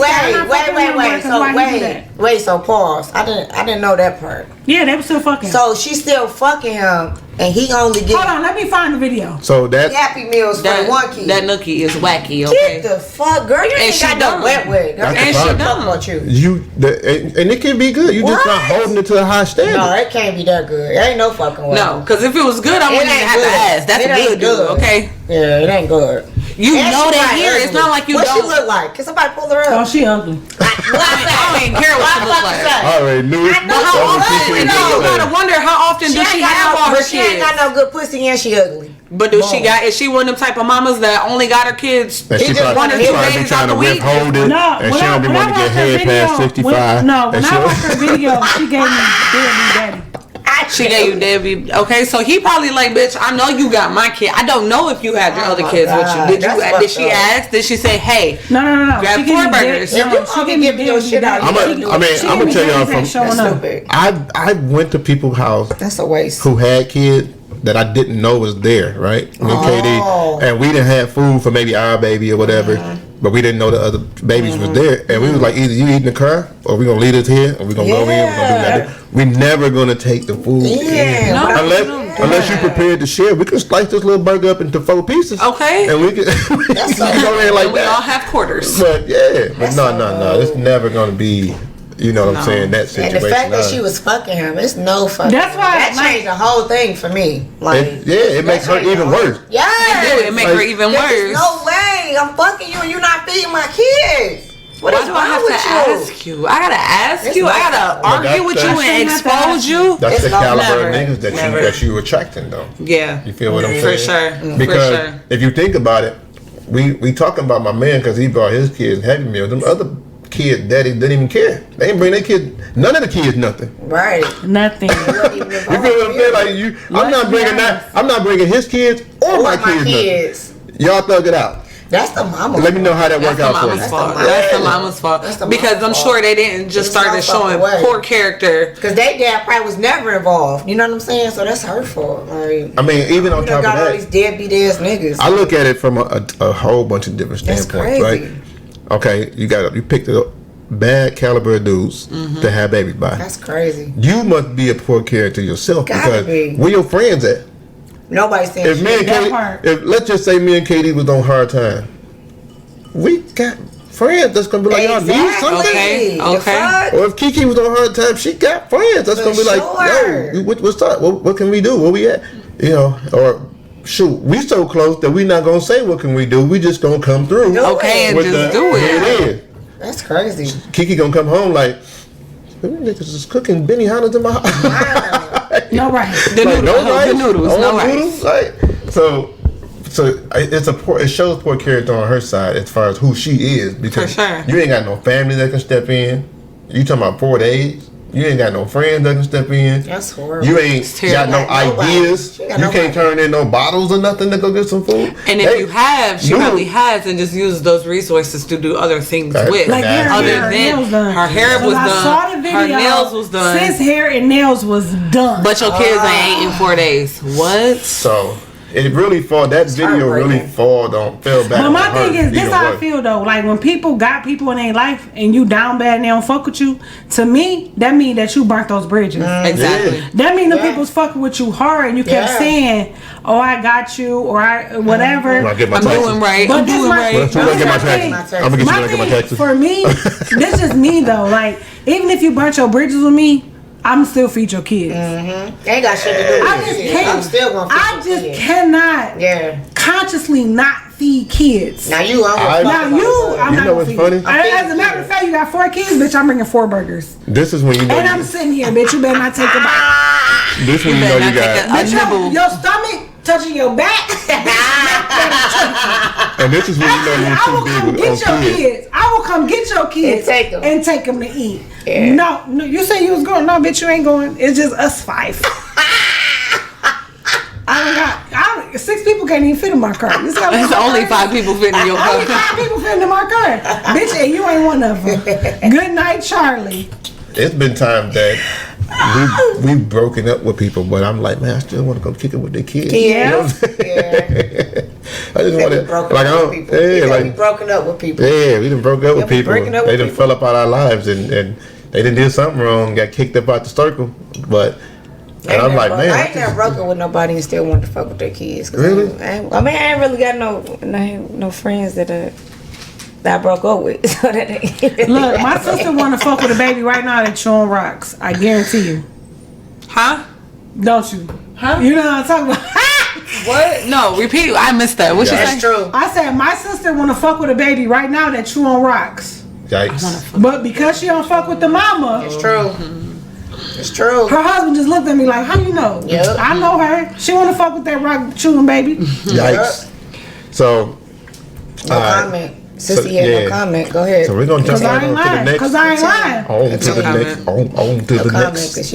Wait. So pause. I didn't know that part. Yeah, they were still fucking. So she's still fucking him, and he only get. Hold on, let me find the video. So that Happy Meals for one kid. That nookie is wacky. Okay. Get the fuck, girl. You ain't got no wet. Girl. And she done. About you. And it can be good. You just not holding it to a high standard. No, it can't be that good. It ain't no fucking way. No, because if it was good, I wouldn't even have to ask. That's a good dude. Okay. Yeah, it ain't good. You know that here. It's not like you what don't. What she look like? Can somebody pull her up? Oh, she ugly. I don't even care what she look like. I already knew it. But how often? You gotta wonder how often does she have all her kids? She ain't got no good pussy and she ugly. But is she one of them type of mamas that only got her kids she just 1 or 2 days out the week? Hold it, no, and she don't be wanting to get head past 65. When I watched her video, she gave me daddy. She gave you Debbie. Okay, so he probably like, bitch, I know you got my kid. I don't know if you had your other kids with you. Did she ask? Did she say, hey, no. grab 4 burgers? If you gonna be giving your shit out, I'm gonna tell y'all from. I went to people's house. That's a waste. Who had kids that I didn't know was there, right? Me and KD, and we didn't have food for maybe our baby or whatever, but we didn't know the other babies was there, and we was like, either you eat in the car, or we gonna leave it here, or we gonna go in, we gonna do that. We never gonna take the food in, unless you prepared to share. We can slice this little burger up into 4 pieces, okay, and we can go in like we that. all have quarters, but no, it's never gonna be. You know what I'm saying? That situation. And the fact that she was fucking him, it's no fucking. That's why that changed the whole thing for me. Like, it makes her even worse. Yeah, it makes her even worse. No way, I'm fucking you and you're not feeding my kids. Why do I have to ask you? I gotta ask you. I gotta argue with you and expose you. That's the caliber of niggas that you attracting, though. Yeah, you feel what I'm saying? For sure. Because if you think about it, we talking about my man because he brought his kids Happy Meals. Them other kids, daddy didn't even care. They didn't bring their kids. None of the kids nothing. Right. Nothing. You feel what I'm saying? Like you, I'm not bringing that. I'm not bringing his kids or my kids. Nothing. Y'all thug it out. That's the mama. Let me know how that worked out for you. That's the mama's fault. Because I'm sure they didn't just start showing poor character. Because they dad probably was never involved. You know what I'm saying? So that's her fault. Like, I mean, even on top of that, all these deadbeat ass niggas. I look at it from a whole bunch of different standpoints, right? Okay, you picked up bad caliber dudes to have babies by. That's crazy. You must be a poor character yourself because where your friends at? Nobody's saying if me and Katie, if let's just say me and Katie was on hard time, we got friends that's gonna be like, y'all need something. Okay. Or if Kiki was on hard time, she got friends that's gonna be like, yo, what's up? What can we do? Where we at? You know, or shoot, we so close that we not gonna say what can we do. We just gonna come through. Okay, and just do it. Here it is. That's crazy. Kiki gonna come home like, niggas is cooking Benihana's in my house. No rice. The noodles. No rice. Like, so it shows poor character on her side as far as who she is because you ain't got no family that can step in. You talking about 4 days? You ain't got no friends that can step in. That's horrible. You ain't got no ideas. You can't turn in no bottles or nothing to go get some food. And if you have, she probably has and just uses those resources to do other things with. Like her hair was done. I saw the video. Her nails was done. Sis hair and nails was done. But your kids ain't eating 4 days. What? So it really that video really fell back. But my thing is, this how I feel though. Like when people got people in their life and you down bad and they don't fuck with you, to me, that mean that you burnt those bridges. Exactly. That mean the people's fucking with you hard and you kept saying, oh, I got you, or I whatever. I'm doing right. But I'm doing right. I'm gonna get my taxes. For me, this is me though. Like even if you burnt your bridges with me, I'm still feed your kids. Ain't got shit to do with it. I'm still gonna feed your kids. I just cannot consciously not feed kids. Now you, I'm not gonna feed. Funny? As a matter of fact, you got 4 kids, bitch. I'm bringing 4 burgers. This is when you know. And I'm sitting here, bitch. You better not take a bite. This when you know you got. Bitch, your stomach touching your back. And this is when you know you're too big on kids. I will come get your kids and take them to eat. Yeah. No, you say you was going. No, bitch, you ain't going. It's just us 5. I 6 people can't even fit in my car. It's only 5 people fitting in your car. Only 5 people fitting in my car. Bitch, and you ain't one of them. Good night, Charlie. It's been time that we've broken up with people, but I'm like, man, I still want to go kick it with their kids. Yeah. You know what I'm saying? I just want to, like, I don't, we broken up with people. Yeah, we done broke up with people. They done fell up out our lives and they done did something wrong, got kicked up out the circle. But And I'm like, man, I ain't never broken with nobody and still wanted to fuck with their kids. Really? I ain't really got no friends that I broke up with. So that ain't really Look, my sister want to fuck with a baby right now that chewing rocks. I guarantee you. Huh? Don't you? Huh? You know what I'm talking about? What? No, repeat. I missed that. What you That's saying? true. I said my sister want to fuck with a baby right now that chew on rocks. Yikes. But because she don't fuck with the mama, It's true. It's true. her husband just looked at me like, how you know? Yep. I know her. She want to fuck with that rock chewing baby. Yikes. So, No comment. Sissy had no comment. Go ahead. So we're gonna jump Because I right ain't on to the lying. next. Because I ain't lying. On to the next. On to No the comment next. because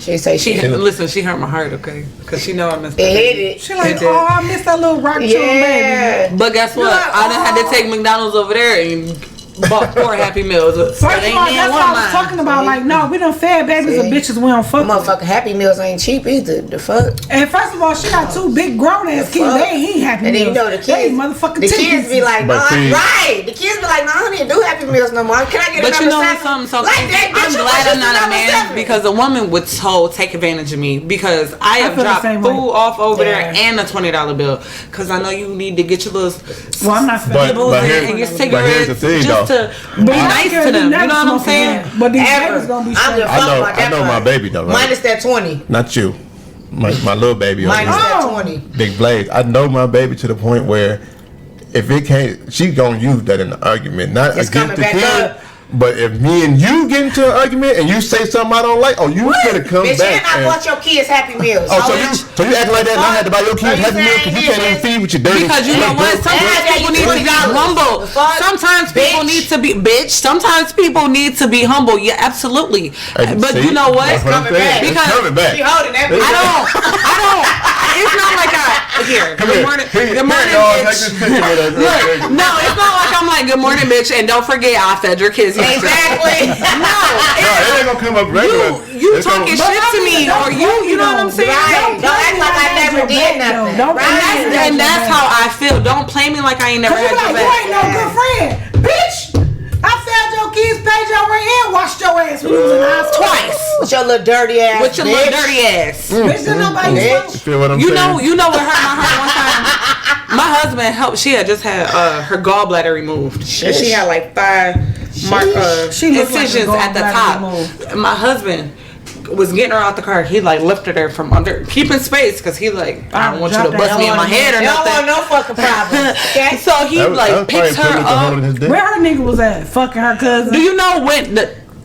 she say she Listen, she hurt my heart, okay? Because she know I missed it that. hit it. She like, It did. oh, I missed that little rock chewing baby. Yeah. But guess what? I done had to take McDonald's over there and bought 4 Happy Meals. First of all, that's what I was talking about. Like, no, we done fed babies and bitches we don't fuck with. Motherfucking Happy Meals ain't cheap either. The fuck? And first of all, she got 2 big grown ass kids. fuck? They ain't Happy And then Meals. you know the They kids, motherfucking the kids be like, no, But see- right. The kids be like, no, I don't need to do Happy Meals no more. Can I get But a you number know 7? something? So Like that, bitch, I'm you glad was I'm not just a man number 7. because a woman would so take advantage of me because I have feel the dropped same food way. off over Yeah. there and a $20 bill because I know you need to get your little Well, I'm not But- nibbles but and here- your but cigarettes here's the thing, just though. to be nice to them. You know what I'm saying? But these Ever. babies gonna be I'm straight. just I know- fucking about that I know my part. baby though, right? Minus that 20. Not you. My little baby. over Minus here. that Oh. 20. Big Blaze. I know my baby to the point where if it can't, she gonna use that in the argument, not It's against coming the back kid. up. But if me and you get into an argument and you say something I don't like, oh, you gonna come Bitch, back. and I bought your kids Happy Meals. Oh, so you acting like that and I had to buy your kids So you Happy Meals because you saying can't even this- feed with your dirty. Because you know what? Sometimes Yeah, people you need to be $20. humble. The fuck? Sometimes people Bitch. need to be bitch. Sometimes people need to be humble. Yeah, absolutely. Hey, But see? you know what? That's what I'm Coming saying. back. It's Because coming back. She holding that bitch. I don't. It's not like here. Come Good here. morning. Here, Good morning, dog, take bitch. this picture with us. Look, no, it's not like I'm like good morning, bitch, and don't forget I fed your kids yesterday. Exactly. No, No, it ain't gonna come up regular. you It's gonna- talking shit to me, or you know what I'm saying? Right. Don't act like I never did nothing. Don't Right. And that's how I feel. Don't play me like I ain't never Cause you had like, your you ain't back. no good friend. Bitch, I fed your kids, paid your rent, and washed your ass when you was in the hospital. Twice. With your little dirty ass. With your bitch. little dirty ass. Bitch, didn't nobody Bitch. smoke. Feel what I'm You saying? know what hurt my heart one time? My husband helped. She had just had her gallbladder removed. And she had like 5 She looked like a incisions at the gallbladder top. removed. And my husband was getting her out the car. He like lifted her from under, keeping space because he like, I don't want you to Drop that. bust me in my head or You don't want nothing. no fucking problems. Okay? So he That was like picks her probably up. holding his dick. Where her nigga was at? Fucking her cousin. Do you know when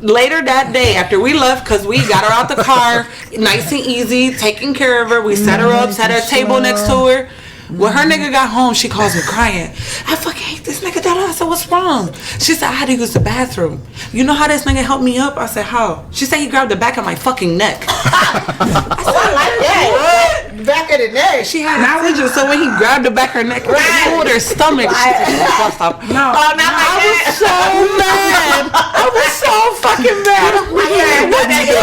later that day after we left, because we got her out the car, nice and easy, taking care of her. We set her up, set her table next to her. When her nigga got home, she calls me crying. I fucking hate this nigga. I said, what's wrong? She said, I had to use the bathroom. You know how this nigga helped me up? I said, how? She said he grabbed the back of my fucking neck. I like that. What? Back of the neck. She had incisions, so when he grabbed the back of her neck, he pulled her stomach. She said, stop. No. Oh, not like I was that. so mad. I was so fucking mad. I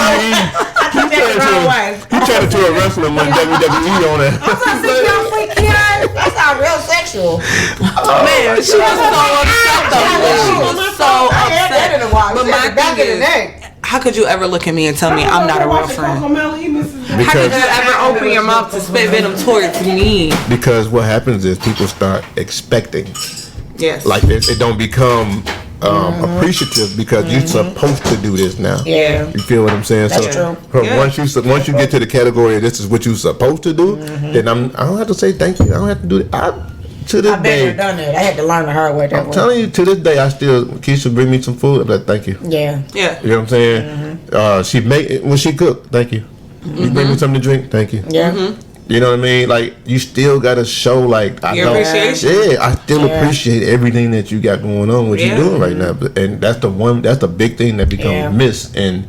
took that the wrong way. You turned into a wrestler when WWE on that. That's not real sexual. Man, she was so upset though. She was so I had that in a while. But She had my the back thing of the is, neck. how could you ever look at me and tell me I'm not a real friend? How could you ever open your mouth to spit venom towards me? Because what happens is people start expecting. Yes. Like it don't become appreciative because you're supposed to do this now. Yeah. You feel what I'm saying? That's so true. Yeah. once you get to the category, this is what you're supposed to do. Then I don't have to say thank you. I don't have to do it. To this I've been day, there, done that. I had to learn the hard way. That I'm way. telling you, to this day, I still Keisha bring me some food. I'm like, thank you. Yeah. Yeah. You know what I'm saying? She make it when she cook. Thank you. You bring me something to drink. Thank you. Yeah. You know what I mean? Like you still gotta show like Your appreciation. Yeah, I still appreciate everything that you got going on, what Yeah. you're doing right now. And that's the big thing that becomes missed in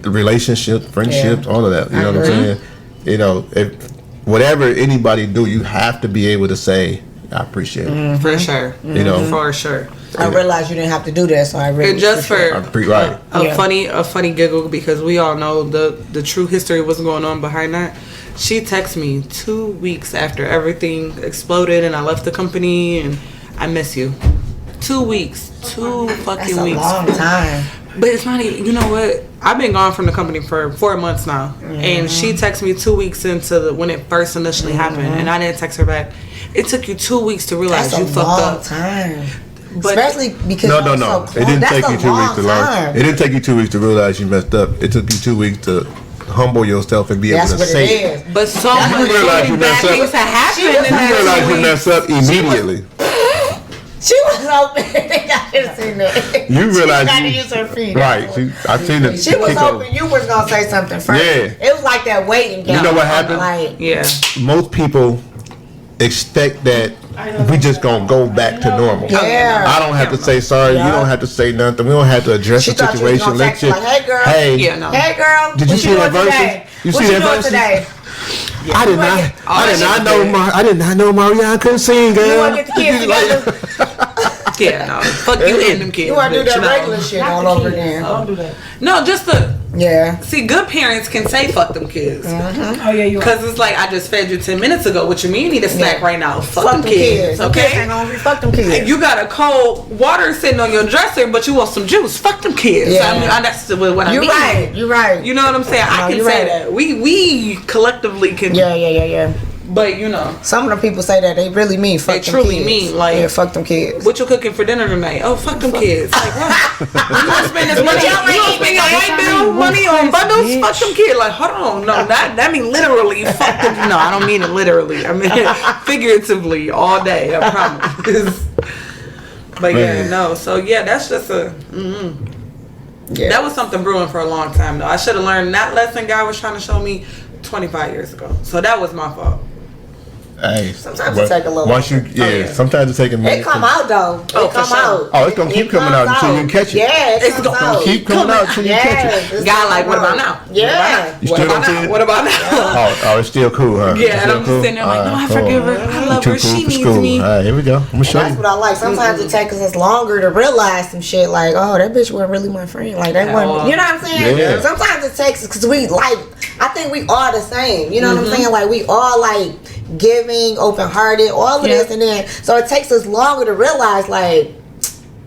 relationships, friendships, all of that. You know what I'm saying? You know, if whatever anybody do, you have to be able to say, I appreciate it. For sure. You know, For sure. I realized you didn't have to do that, so I really. And just for right. a funny giggle, because we all know the true history of what's going on behind that. She texted me 2 weeks after everything exploded and I left the company and I miss you. 2 weeks. 2 fucking That's a weeks. long time. But it's not even, you know what? I've been gone from the company for 4 months now. And she texted me 2 weeks into when it first initially happened. And I didn't text her back. It took you 2 weeks to realize you fucked up. That's a long time. But especially because no. It didn't take you 2 weeks to learn. It didn't take you 2 weeks to realize you messed up. It took you 2 weeks to humble yourself and be able to say it. But so much bad things have happened. You realize you messed up immediately. She was hoping. I should have seen that. You realize she tried to use her feet. Right. I seen it. She was hoping you was gonna say something first. Yeah. It was like that waiting game. You know what happened? Like, most people expect that we just gonna go back to normal. Yeah. I don't have to say sorry. You don't have to say nothing. We don't have to address the situation. Let's just. Like, hey girl. Hey. Hey girl. Did you see that verse? You see that verse today? I did not know Marianne couldn't sing, girl. You want to get the kids together? Yeah, no. Fuck you and them kids. You want to do that regular shit all over again. Don't do that. No, just the... Yeah. See, good parents can say fuck them kids. Oh, yeah, you are. Because it's like, I just fed you 10 minutes ago. What you mean you need a snack right now? Fuck them kids. Okay? Fuck them kids. You got a cold water sitting on your dresser, but you want some juice. Fuck them kids. Yeah. I mean, that's what I mean. You're right. You know what I'm saying? I can say that. We collectively can. Yeah. But you know, some of the people say that they really mean fuck them kids. They truly mean like, yeah, fuck them kids. What you cooking for dinner tonight? Oh, fuck them kids. Like, what? You gonna spend this money? You gonna spend your light bill money on bundles? Fuck them kids. Like, hold on, no, that mean literally. Fuck them. No, I don't mean it literally. I mean it figuratively all day. I promise. But yeah, no. So yeah, that's just a. Yeah. That was something brewing for a long time though. I should have learned that lesson God was trying to show me 25 years ago. So that was my fault. Hey, sometimes it take a little. Once you, sometimes it take a minute. It come out though. It come out. Oh, it's gonna keep coming out until you catch it. Yeah, it's gonna keep coming out until you catch it. God, like, what about now? Yeah. You still don't see it? What about now? Oh, it's still cool, huh? Yeah, and I'm just sitting there like, no, I forgive her. I love her. She needs me. All right, here we go. I'm gonna show you. That's what I like. Sometimes it takes us longer to realize some shit. Like, oh, that bitch wasn't really my friend. Like that wasn't. You know what I'm saying? Yeah. Sometimes it takes us because we like. I think we all the same. You know what I'm saying? Like we all like giving, open-hearted, all of this, and then so it takes us longer to realize, like,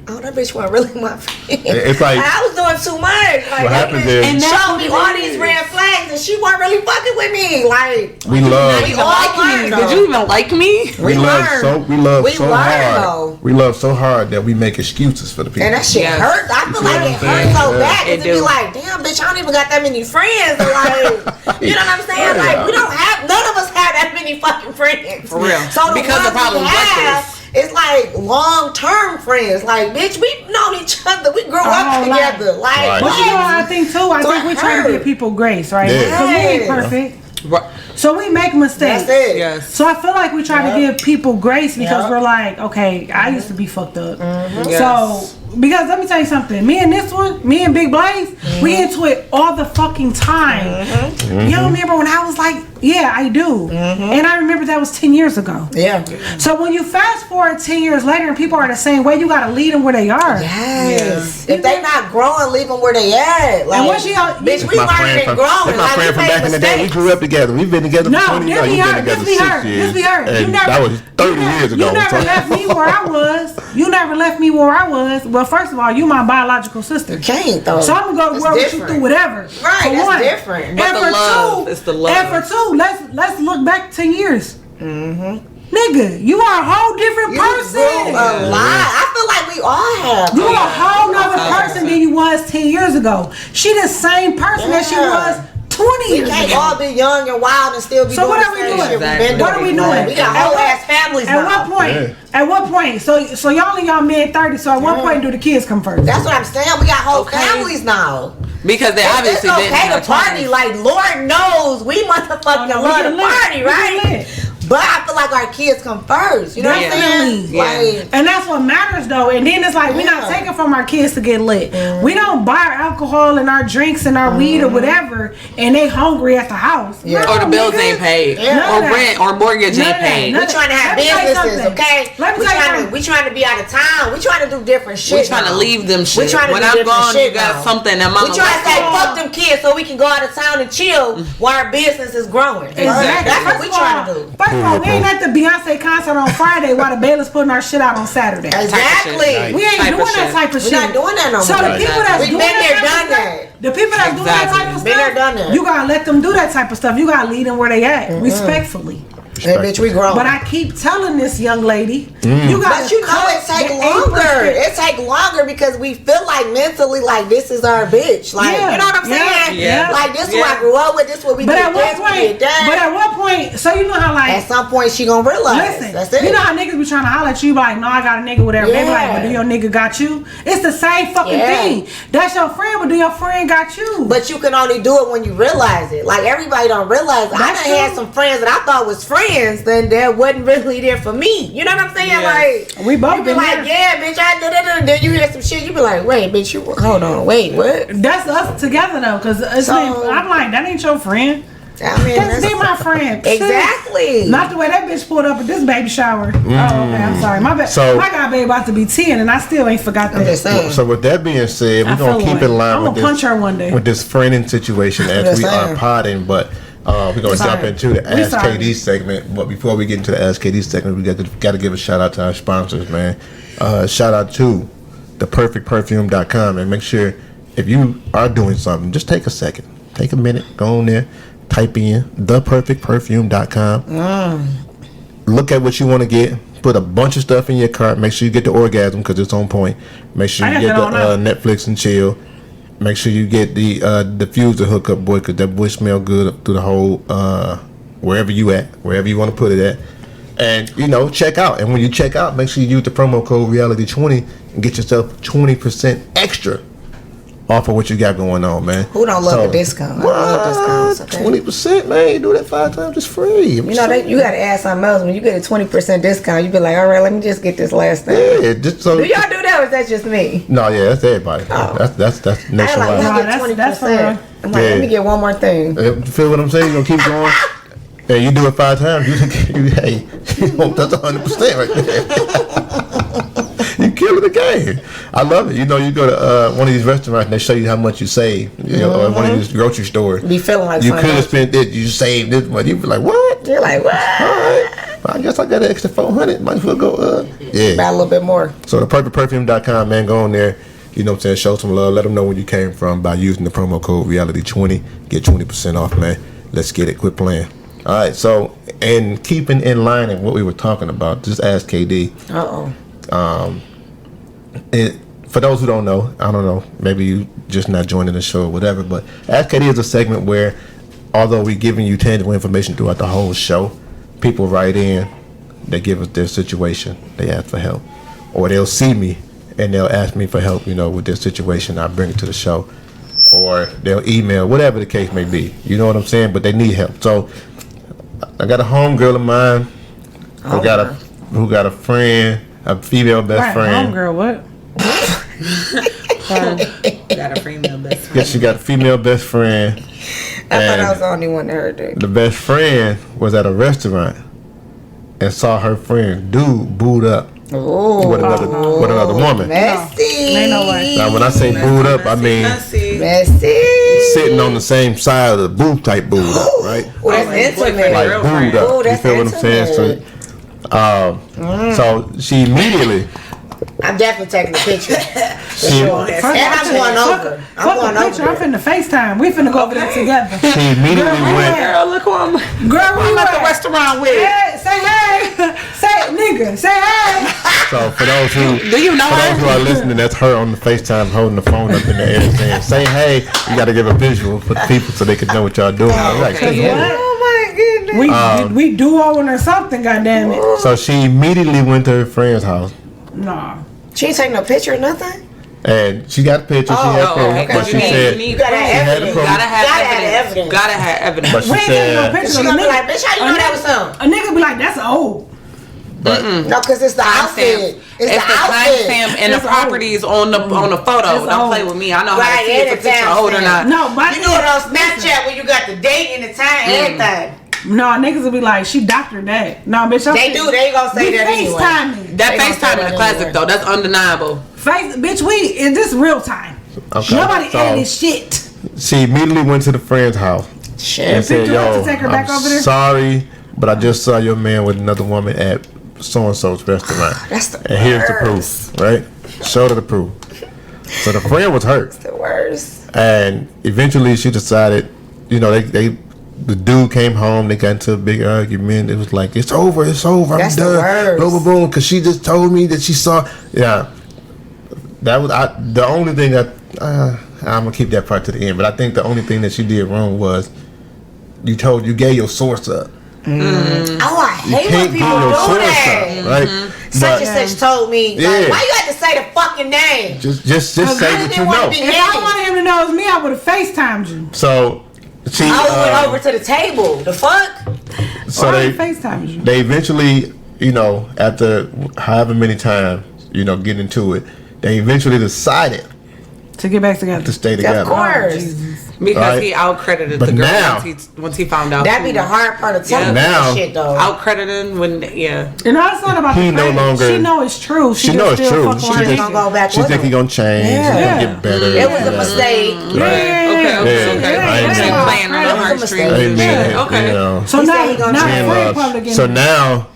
oh, that bitch wasn't really my friend. It's like I was doing too much. Like, what happens is, and showed me all these red flags, and she wasn't really fucking with me. Like, we love. Did you even like me? We love so hard. We love so hard that we make excuses for the people. And that shit hurts. I feel like it hurts so bad. It be like, damn, bitch, I don't even got that many friends. Like, you know what I'm saying? Like, we don't have. None of us have that many fucking friends. For real. So because the problem is. It's like long-term friends. Like, bitch, we've known each other. We grew up together. Like, but you know what I think too? I think we try to give people grace, right? Because we ain't perfect. Right. So we make mistakes. That's it. Yes. So I feel like we try to give people grace because we're like, okay, I used to be fucked up. So because let me tell you something, me and Big Blaze, we into it all the fucking time. You don't remember when I was like, yeah, I do. And I remember that was 10 years ago. Yeah. So when you fast forward 10 years later and people are the same way, you gotta lead them where they are. Yes. Yeah. If they not growing, leave them where they at. Like, and once you bitch, we learning and growing. That's my friend from back in the day. We grew up together. We've been together for 20 years. This be her. That was 30 years ago. You never left me where I was. You never left me where I was. Well, first of all, you my biological sister. You can't though. So I'm gonna go with you through whatever. Right, for that's one. different. But the love is the love. And for two, let's look back 10 years. Nigga, you are a whole different person. A lot. I feel like we all have. You a whole nother person than you was 10 years ago. She the same person that she was 20 years ago. We can't all be young and wild and still be doing what are we doing? Exactly. What are we doing? We got whole ass families now. At what point? So y'all in y'all mid-30s, so at what point do the kids come first? That's what I'm saying. We got whole families now. Because they obviously didn't have to party. Like, Lord knows we motherfucking love to party, right? But I feel like our kids come first. You know what I'm saying? Like, and that's what matters though. And then it's like we're not taking from our kids to get lit. We don't buy our alcohol and our drinks and our weed or whatever, and they hungry at the house. No, or the bills ain't paid. Or rent or mortgage ain't paid. We're trying to have businesses, okay? We trying to be out of town. We trying to do different shit. We trying to leave them shit. We trying to when do I'm gone, shit you got now. something that mama. We trying to say fuck them kids so we can go out of town and chill while our business is growing. Exactly. That's what we trying to do. First we ain't at the Beyonce concert on Friday while the Baylor's putting our shit out on Saturday. Exactly. We ain't doing that type of shit. We're not doing that no more. So the people that's doing that, the people that's doing that type of stuff, you gotta let them do that type of stuff. You gotta lead them where they at, respectfully. Hey, bitch, we grown. But I keep telling this young lady, you got. But you know it take longer. It take longer because we feel like mentally like this is our bitch. Like you know what I'm saying? Yeah. Like this is what I grew up with. This is what we did. But at what point? So you know how like at some point she gonna realize. Listen, that's it. You know how niggas be trying to holler at you like, no, I got a nigga, whatever. They be like, but do your nigga got you? It's the same fucking thing. That's your friend, but do your friend got you? But you can only do it when you realize it. Like everybody don't realize. I done had some friends that I thought was friends, then that wasn't really there for me. You know what I'm saying? Like we both you be like, yeah, bitch, I did it. Then you hear some shit, you be like, wait, bitch, you hold on, wait, what? That's us together though, because I'm like, that ain't your friend. I mean, that's be my friend. Exactly. Not the way that bitch pulled up at this baby shower. Oh, okay, I'm sorry. My godbaby about to be 10 and I still ain't forgot that. So with that being said, we're gonna keep in line with this. I'm gonna punch her one day. With this friending situation as we are potting, but we're gonna jump into the Ask KD segment. But before we get into the Ask KD segment, we got to give a shout out to our sponsors, man. Shout out to theperfectperfume.com, and make sure if you are doing something, just take a second, take a minute, go on there. Type in theperfectperfume.com. Look at what you want to get. Put a bunch of stuff in your cart. Make sure you get the orgasm because it's on point. Make sure you get the Netflix and chill. Make sure you get the diffuser hookup, boy, because that boy smell good through the whole wherever you at, wherever you want to put it at. And check out. And when you check out, make sure you use the promo code reality20 and get yourself 20% extra off of what you got going on, man. Who don't love a discount? I love discounts. 20%, man. You do that 5 times, it's free. You got to add something else. When you get a 20% discount, you be like, all right, let me just get this last thing. Yeah, just so. Do y'all do that, or is that just me? No, yeah, that's everybody. Oh. That's nationwide. That's for real. I'm like, let me get one more thing. You feel what I'm saying? You gonna keep going. And you do it 5 times, you that's 100% right there. You killing the game. I love it. You go to one of these restaurants and they show you how much you save. Or one of these grocery stores. Be feeling like you could have spent this. You saved this money. You be like, what? You're like, what? All right. Well, I guess I got an extra $400. Might as well go. Yeah. Buy a little bit more. So theperfectperfume.com, man. Go on there. You know what I'm saying? Show some love. Let them know where you came from by using the promo code reality20. Get 20% off, man. Let's get it. Quit playing. All right, so and keeping in line in what we were talking about, just ask KD. For those who don't know, I don't know, maybe you just not joining the show or whatever, but Ask KD is a segment where, although we're giving you tangible information throughout the whole show, people write in, they give us their situation, they ask for help, or they'll see me and they'll ask me for help, with their situation. I bring it to the show, or they'll email, whatever the case may be. You know what I'm saying? But they need help. So I got a homegirl of mine who got a friend, a female best friend. Homegirl, what? Got a female best friend. Yes, she got a female best friend. I thought I was the only one that heard that. The best friend was at a restaurant and saw her friend dude booed up with another woman. Messy. Ain't no way. Now when I say booed up, I mean messy. Sitting on the same side of the booth type booed up, right? Oh, that's intimate. Like booed up. Oh, you feel what I'm saying? So she immediately. I'm definitely taking a picture. And I'm going over. I'm finna FaceTime. We finna go over there together. She immediately went. Girl, look who I'm at the restaurant with. Hey, say hey. Say nigga. Say hey. So for those who who are listening, that's her on the FaceTime holding the phone up in the air saying, say hey. You gotta give a visual for the people so they can know what y'all doing. Oh my goodness. We duoing or something, goddamn it. So she immediately went to her friend's house. Nah. She ain't taking no picture or nothing? And she got a picture. She had proof, but she said you gotta have evidence. Gotta have evidence. But she said, she gonna be like, bitch, how you know that was something? A nigga be like, that's old. No, because it's the outfit. It's the timestamp and the properties on the photo. Don't play with me. I know how to see if the picture old or not. No, but you do it on Snapchat when you got the date and the time, everything. No, niggas will be like, she doctored that. No, bitch, they do. They ain't gonna say that anyway. That FaceTime is a classic though. That's undeniable. Bitch, is this real time? Okay. Nobody edited shit. She immediately went to the friend's house and said, "Yo, I'm sorry, but I just saw your man with another woman at so-and-so's restaurant. That's the worst. And here's the proof, right? Showed her the proof. So the friend was hurt. It's the worst. And eventually she decided, you know, the dude came home, they got into a big argument. It was like, it's over, I'm That's the done. worst. Boom, boom, boom. Because she just told me that she saw, that was the only thing that, I'm going to keep that part to the end, but I think the only thing that she did wrong was you gave your source up. Mm. Oh, I hate when people do that. Right? Such and such told me. Like, why you have to say the fucking name? Just say what you know. If I wanted him to know it was me, I would have FaceTimed you. So she I went over to the table. The fuck? So they FaceTimed you. They eventually, you know, after however many times, you know, getting into it, they eventually decided to get back together. To stay together. Of course. Because he out-credited the girl once he found out. That'd be the hard part of telling that shit, though. Out-crediting when, And it's not about he the no longer. She know it's true. She know it's true. She just gonna go back. She think he gonna change. He's gonna get better. It was a mistake. Okay. Playing on the heartstrings. Okay. So now, so now.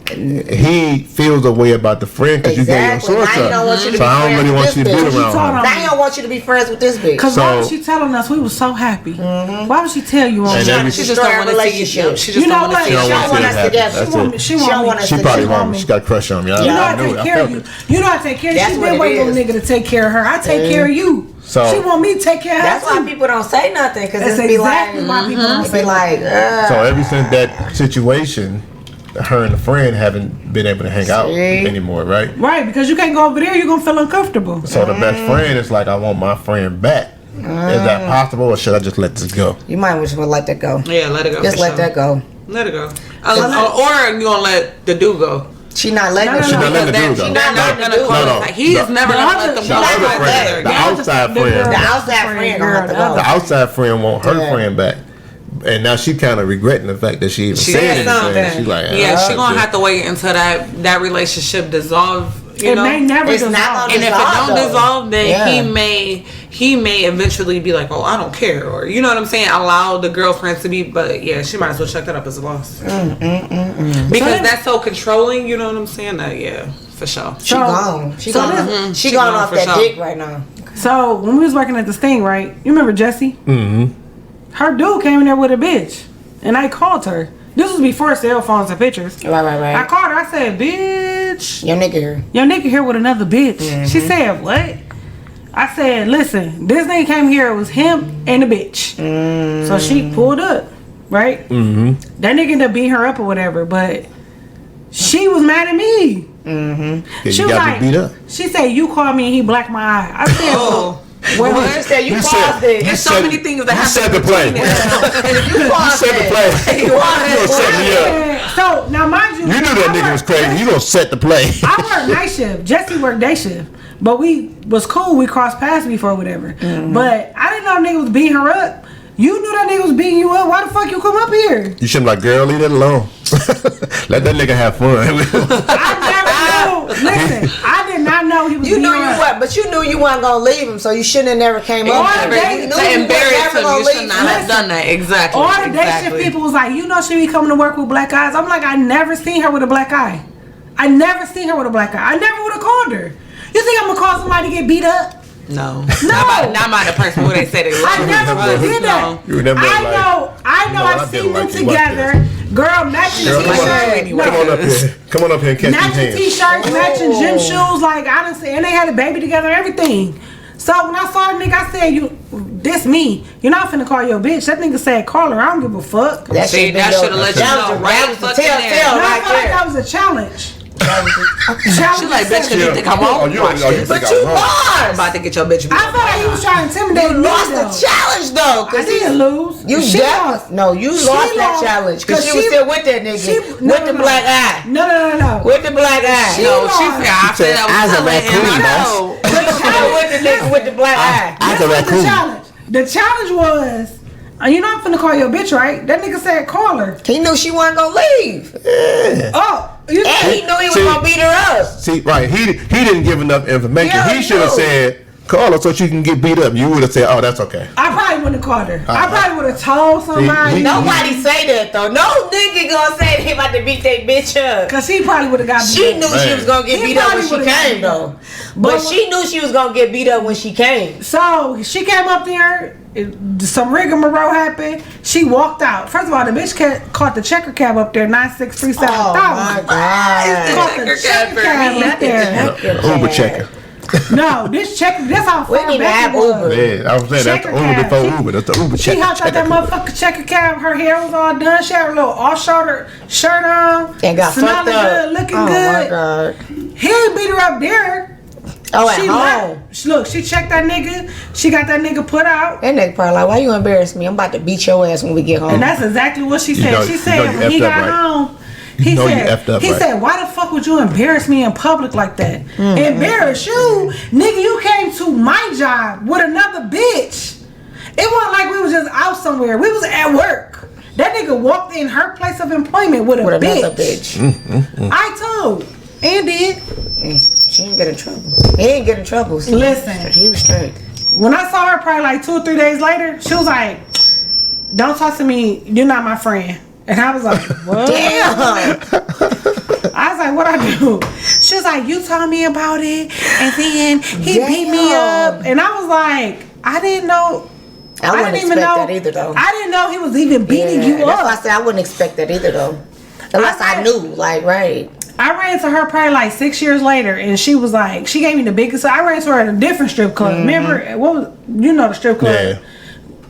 He feels a way about the friend because you gave him source up. So I don't really want you to be around him. Now he don't want you to be friends with this bitch. Because why was she telling us we was so happy? Why would she tell you on that? She just don't want to see you. She just don't want to see you. She don't want us together. She want us together. She probably want me. She got a crush on me. You know I take care of you. You know I take care of you. She been waiting on a nigga to take care of her. I take care of you. So she want me to take care of her. That's why people don't say nothing. Because it's exactly why people don't say like. So ever since that situation, her and the friend haven't been able to hang out anymore, right? Right, because you can't go over there, you're gonna feel uncomfortable. So the best friend is like, I want my friend back. Is that possible, or should I just let this go? You might just want to let that go. Yeah, let it go. Just let that go. Let it go. Or you gonna let the dude go. She not letting the dude go. She's not letting the dude go. He is never gonna let them go. The outside friend. The outside friend gonna have to go. The outside friend want her friend back. And now she kind of regretting the fact that she even said anything. She's like, she gonna have to wait until that relationship dissolve. You know? May never dissolve. And if it don't dissolve, then he may eventually be like, oh, I don't care, or you know what I'm saying, allow the girlfriend to be. But yeah, she might as well check that up as a loss because that's so controlling. You know what I'm saying? That for sure. She gone. She gone off that dick right now. So when we was working at the Sting, right? You remember Jessie? Mm-hmm. Her dude came in there with a bitch, and I called her. This was before cell phones and pictures. Right. I called her. I said, "Bitch, your nigga here with another bitch." Mm-hmm. She said, "What?" I said, "Listen, this nigga came here. It was him and the bitch." Mm-hmm. So she pulled up, right? Mm-hmm. That nigga ended up beating her up or whatever, but she was mad at me. Mm-hmm. She was like, beat up. She said, "You called me and he blacked my eye." I said, "Oh." Well, you said you paused it. There's so many things that happen. You said the play. You paused it. You set me up. So now, mind you, you knew that nigga was crazy. You gonna set the play. I worked night shift. Jesse worked day shift, but we was cool. We crossed paths before, whatever. Mm-hmm. But I didn't know nigga was beating her up. You knew that nigga was beating you up. Why the fuck you come up here? You should be like, girl, leave that alone. Let that nigga have fun. I never knew. Listen, I did not know he was. You knew you what, but you knew you weren't gonna leave him, so you shouldn't have never came up. To embarrass him, you should not have done that. Exactly. All the day shift people was like, you know, she be coming to work with black eyes. I'm like, I never seen her with a black eye. I never seen her with a black eye. I never would have called her. You think I'm gonna call somebody to get beat up? No. Not by the person who they said they love. I never did that. I know. I've seen them together. Girl, matching t-shirts. Come on up here and catch these hands. Matching t-shirts, matching gym shoes. Like, I done see, and they had a baby together, everything. So when I saw the nigga, I said, this me. You're not finna call your bitch. That nigga said, call her. I don't give a fuck. That should have let you know right fucking there. I feel like that was a challenge. She like, bitch, you think I'm on? But you lost. I'm about to get your bitch beat. I felt like he was trying to intimidate me. You lost the challenge though. I didn't lose. You lost. No, you lost that challenge because she was still with that nigga with the black eye. No. With the black eye. No, she said I said I was telling him. With the nigga with the black eye. This was the challenge. The challenge was, you know I'm finna call your bitch, right? That nigga said call her. He knew she wasn't gonna leave. Yeah. Oh. And he knew he was gonna beat her up. See, right? He didn't give enough information. Yeah, he should have said, Call her so she can get beat up. You would have said, "Oh, that's okay." I probably wouldn't have called her. I probably would have told somebody. Nobody say that though. No nigga gonna say they about to beat that bitch up. Cause she probably would have got beat She up. knew she was gonna get beat up when she came though. But she knew she was gonna get beat up when she came. So she came up there. Some rigmarole happened. She walked out. First of all, the bitch caught the checker cab up there, 9637. Oh my god! Caught the checker cab up there. Uber checker. No, this checker. That's how We far didn't even back have it was. Uber. Yeah, I was saying that's the Uber before Uber. That's the Uber checker. She hopped out that motherfucking checker cab. Her hair was all done. She had a little off-shoulder shirt on. And got smelling fucked up. good, looking Oh good. my god! He ain't beat her up there. Oh, at She home. left. Look, she checked that nigga. She got that nigga put out. That nigga probably like, why you embarrass me? I'm about to beat your ass when we get home. And that's exactly what she said. know- She you said know you when he effed up, got right? home, You he know you said, effed up, he right? said, why the fuck would you embarrass me in public like that? Embarrass you? Nigga, you came to my job with another bitch. It wasn't like we was just out somewhere. We was at work. That nigga walked in her place of employment with with bitch. another bitch. I told. And did. She didn't get in trouble. He didn't get in trouble. So Listen. he was straight. When I saw her probably like 2 or 3 days later, she was like, don't talk to me. You're not my friend. And I was like, what? Damn. I was like, what I do? She was like, you told me about it, and then he beat me up. And I was like, I didn't know. I wouldn't expect that either though. I didn't know he was even beating you That's up. why I said I wouldn't expect that either though. Unless I knew, like, right. I ran into her probably like 6 years later, and she was like, she gave me the biggest. I ran to her at a different strip club. Remember what was the strip club? Yeah.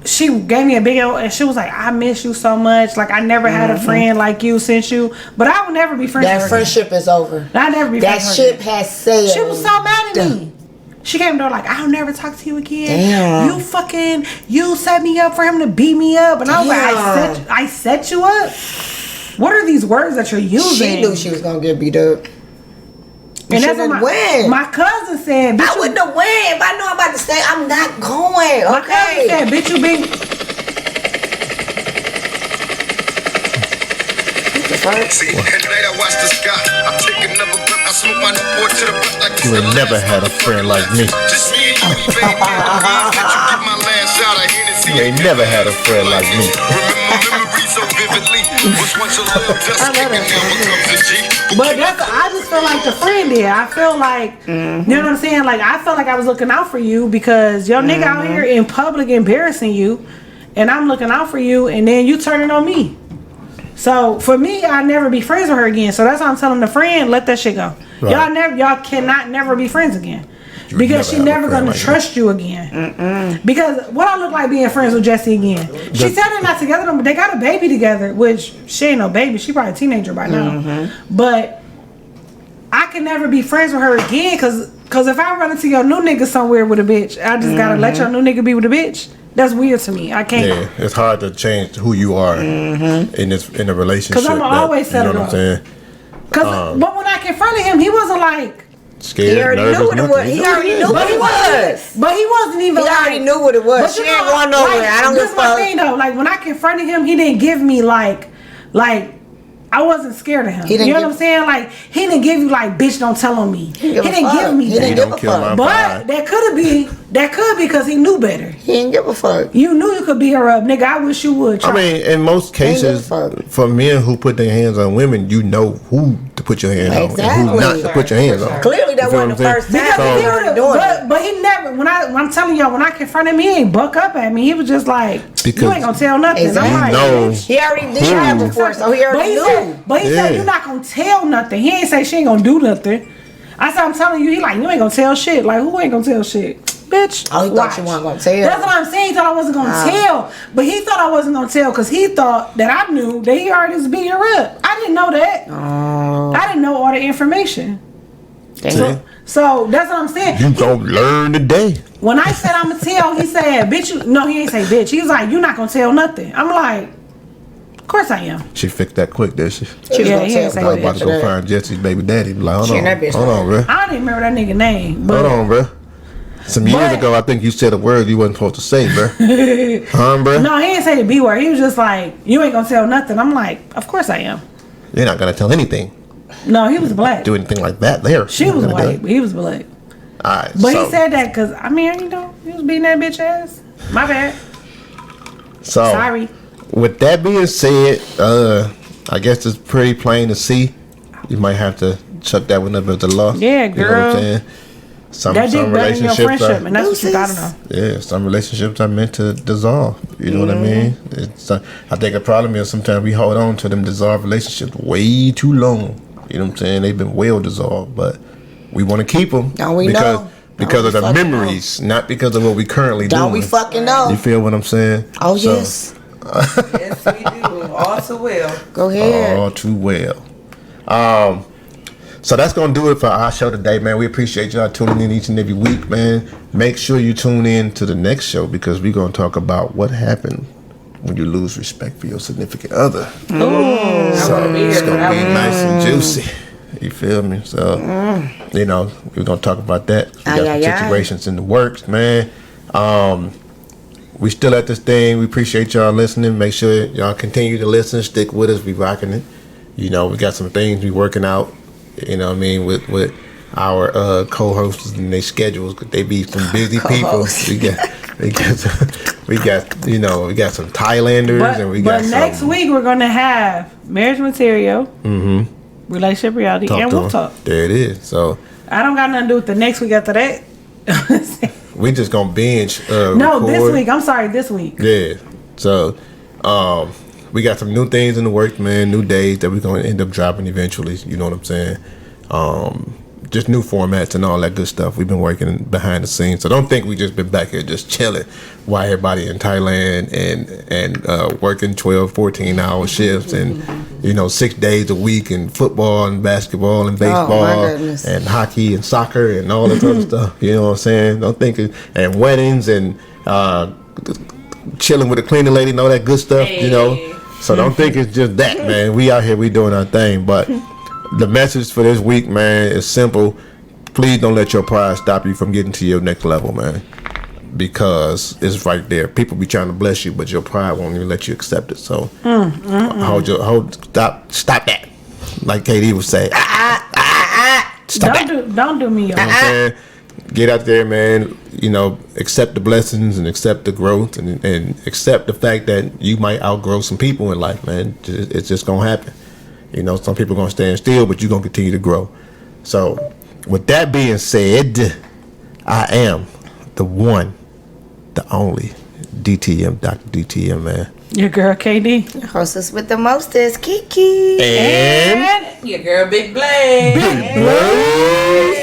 She gave me a big old, and she was like, I miss you so much. Like, I never had a friend like you since you. But I will never be friends with her. That friendship is over. I'll never be That friends with her. ship has sailed. She was so mad at me. She came to her like, I'll never talk to you again. Damn. You set me up for him to beat me up. And I was like, I set you up? What are these words that you're using? She knew she was gonna get beat up. And that's what my cousin said. Bitch, I wouldn't have went if I know I'm about to say I'm not going. My cousin said, bitch, you beat. See, at night I watch the sky. I take another breath. I smoke my Newport to the butt like You ain't never had a friend like me. Just me and you, baby. Let you get my last shot of Hennessy. You ain't never had a friend like me. Remember memories so vividly. Was once a little dust kicking, now becomes a G. But I just feel like the friend did. I feel like, you know what I'm saying? Like, I felt like I was looking out for you because your nigga out here in public embarrassing you, and I'm looking out for you, and then you turning on me. So for me, I'll never be friends with her again. So that's why I'm telling the friend, let that shit go. Right. Y'all cannot never be friends again. Because she's never gonna trust you again. Because what I look like being friends with Jessie again. She said they're not together, but they got a baby together, which she ain't no baby. She probably a teenager by now. But I can never be friends with her again because if I run into your new nigga somewhere with a bitch, I just gotta let your new nigga be with a bitch. That's weird to me. I can't. Yeah, it's hard to change who you are in a relationship. Because I'm always set you it know what I'm up. saying? But when I confronted him, he wasn't like. Scared, He already nervous, knew what it was. nothing. He already knew what it was. But he wasn't even. He already knew what it was. But She you ain't know, going nowhere. like, I don't give a this is my fuck. thing though. Like when I confronted him, he didn't give me like I wasn't scared of him. You know what I'm saying? Like he didn't give you like, bitch, don't tell on me. He didn't give me He that. didn't give a fuck. But that could be because he knew better. He didn't give a fuck. You knew you could beat her up, nigga. I wish you would. I mean, in most cases, for men who put their hands on women, you know who to put your hands on and who not to put your hands on. Clearly, that wasn't the first time. But he never. When I'm telling y'all, when I confronted him, he ain't buck up at me. He was just like, you ain't gonna tell nothing. Exactly. I'm like, know he already did that before, so he already knew. But he said, you're not gonna tell nothing. He ain't say she ain't gonna do nothing. I said, I'm telling you, he like, you ain't gonna tell shit. Like, who ain't gonna tell shit? Bitch. Oh, he thought you weren't gonna tell. That's what I'm saying. He thought I wasn't gonna tell. But he thought I wasn't gonna tell because he thought that I knew that he already was beating her up. I didn't know that. I didn't know all the information. So that's what I'm saying. You gonna learn today. When I said I'm gonna tell, he said, bitch, no, he ain't say bitch. He was like, you're not gonna tell nothing. I'm like, of course I am. She fixed that quick, did she? She was gonna tell. I was about to go find Jesse's baby daddy. Like, hold on, bro. I don't even remember that nigga name. Hold on, bro. Some years ago, I think you said a word you wasn't supposed to say, bro. Bro? No, he didn't say the B word. He was just like, you ain't gonna tell nothing. I'm like, of course I am. You're not gonna tell anything. No, he was black. Do anything like that there. She was white, but he was black. All right. But he said that because, I mean, you know, he was beating that bitch ass. My bad. So, sorry. With that being said, I guess it's pretty plain to see. You might have to chuck that one up as the law. Yeah, girl. You know what I'm saying? Some relationships friendship, and that's what you gotta know. Yeah, some relationships are meant to dissolve. You know what I mean? It's I think the problem is sometimes we hold on to them dissolved relationships way too long. You know what I'm saying? They've been well dissolved, but we want to keep them because of the memories, not because of what we currently doing. Don't we fucking know? You feel what I'm saying? Oh, yes. Yes, we do. All too well. Go ahead. All too well. So that's gonna do it for our show today, man. We appreciate y'all tuning in each and every week, man. Make sure you tune in to the next show because we're gonna talk about what happened when you lose respect for your significant other. Ooh, so it's gonna be nice and juicy. You feel me? So you know, we're gonna talk about that. We got some situations in the works, man. We still at this thing. We appreciate y'all listening. Make sure y'all continue to listen, stick with us. We rocking it. You know, we got some things we working out. You know what I mean, with our co-hosts and their schedules. They be some busy people. We got you know, we got some Thailanders and we got. But next week we're gonna have marriage material, relationship reality, and we'll talk. There it is. So I don't got nothing to do with the next week after that. We just gonna binge. No, this week. I'm sorry, this week. Yeah. So, we got some new things in the works, man. New days that we're gonna end up dropping eventually. You know what I'm saying? Just new formats and all that good stuff. We've been working behind the scenes, so don't think we just been back here just chilling while everybody in Thailand and working 12, 14-hour shifts and 6 days a week and football and basketball and baseball and hockey and soccer and all that other stuff. You know what I'm saying? Don't think and weddings and chilling with a cleaning lady and all that good stuff. You know. So don't think it's just that, man. We out here, we doing our thing. But the message for this week, man, is simple. Please don't let your pride stop you from getting to your next level, man. Because it's right there. People be trying to bless you, but your pride won't even let you accept it. So stop that. Like KD would say, stop that. Don't do me. You know what I'm saying? Get out there, man. You know, accept the blessings and accept the growth and accept the fact that you might outgrow some people in life, man. It's just gonna happen. You know, some people gonna stand still, but you're gonna continue to grow. So, with that being said, I am the one, the only DTM, Dr. DTM, man. Your girl KD. Hostess with the mostest, Kiki. And your girl Big Blaze. Big Blaze.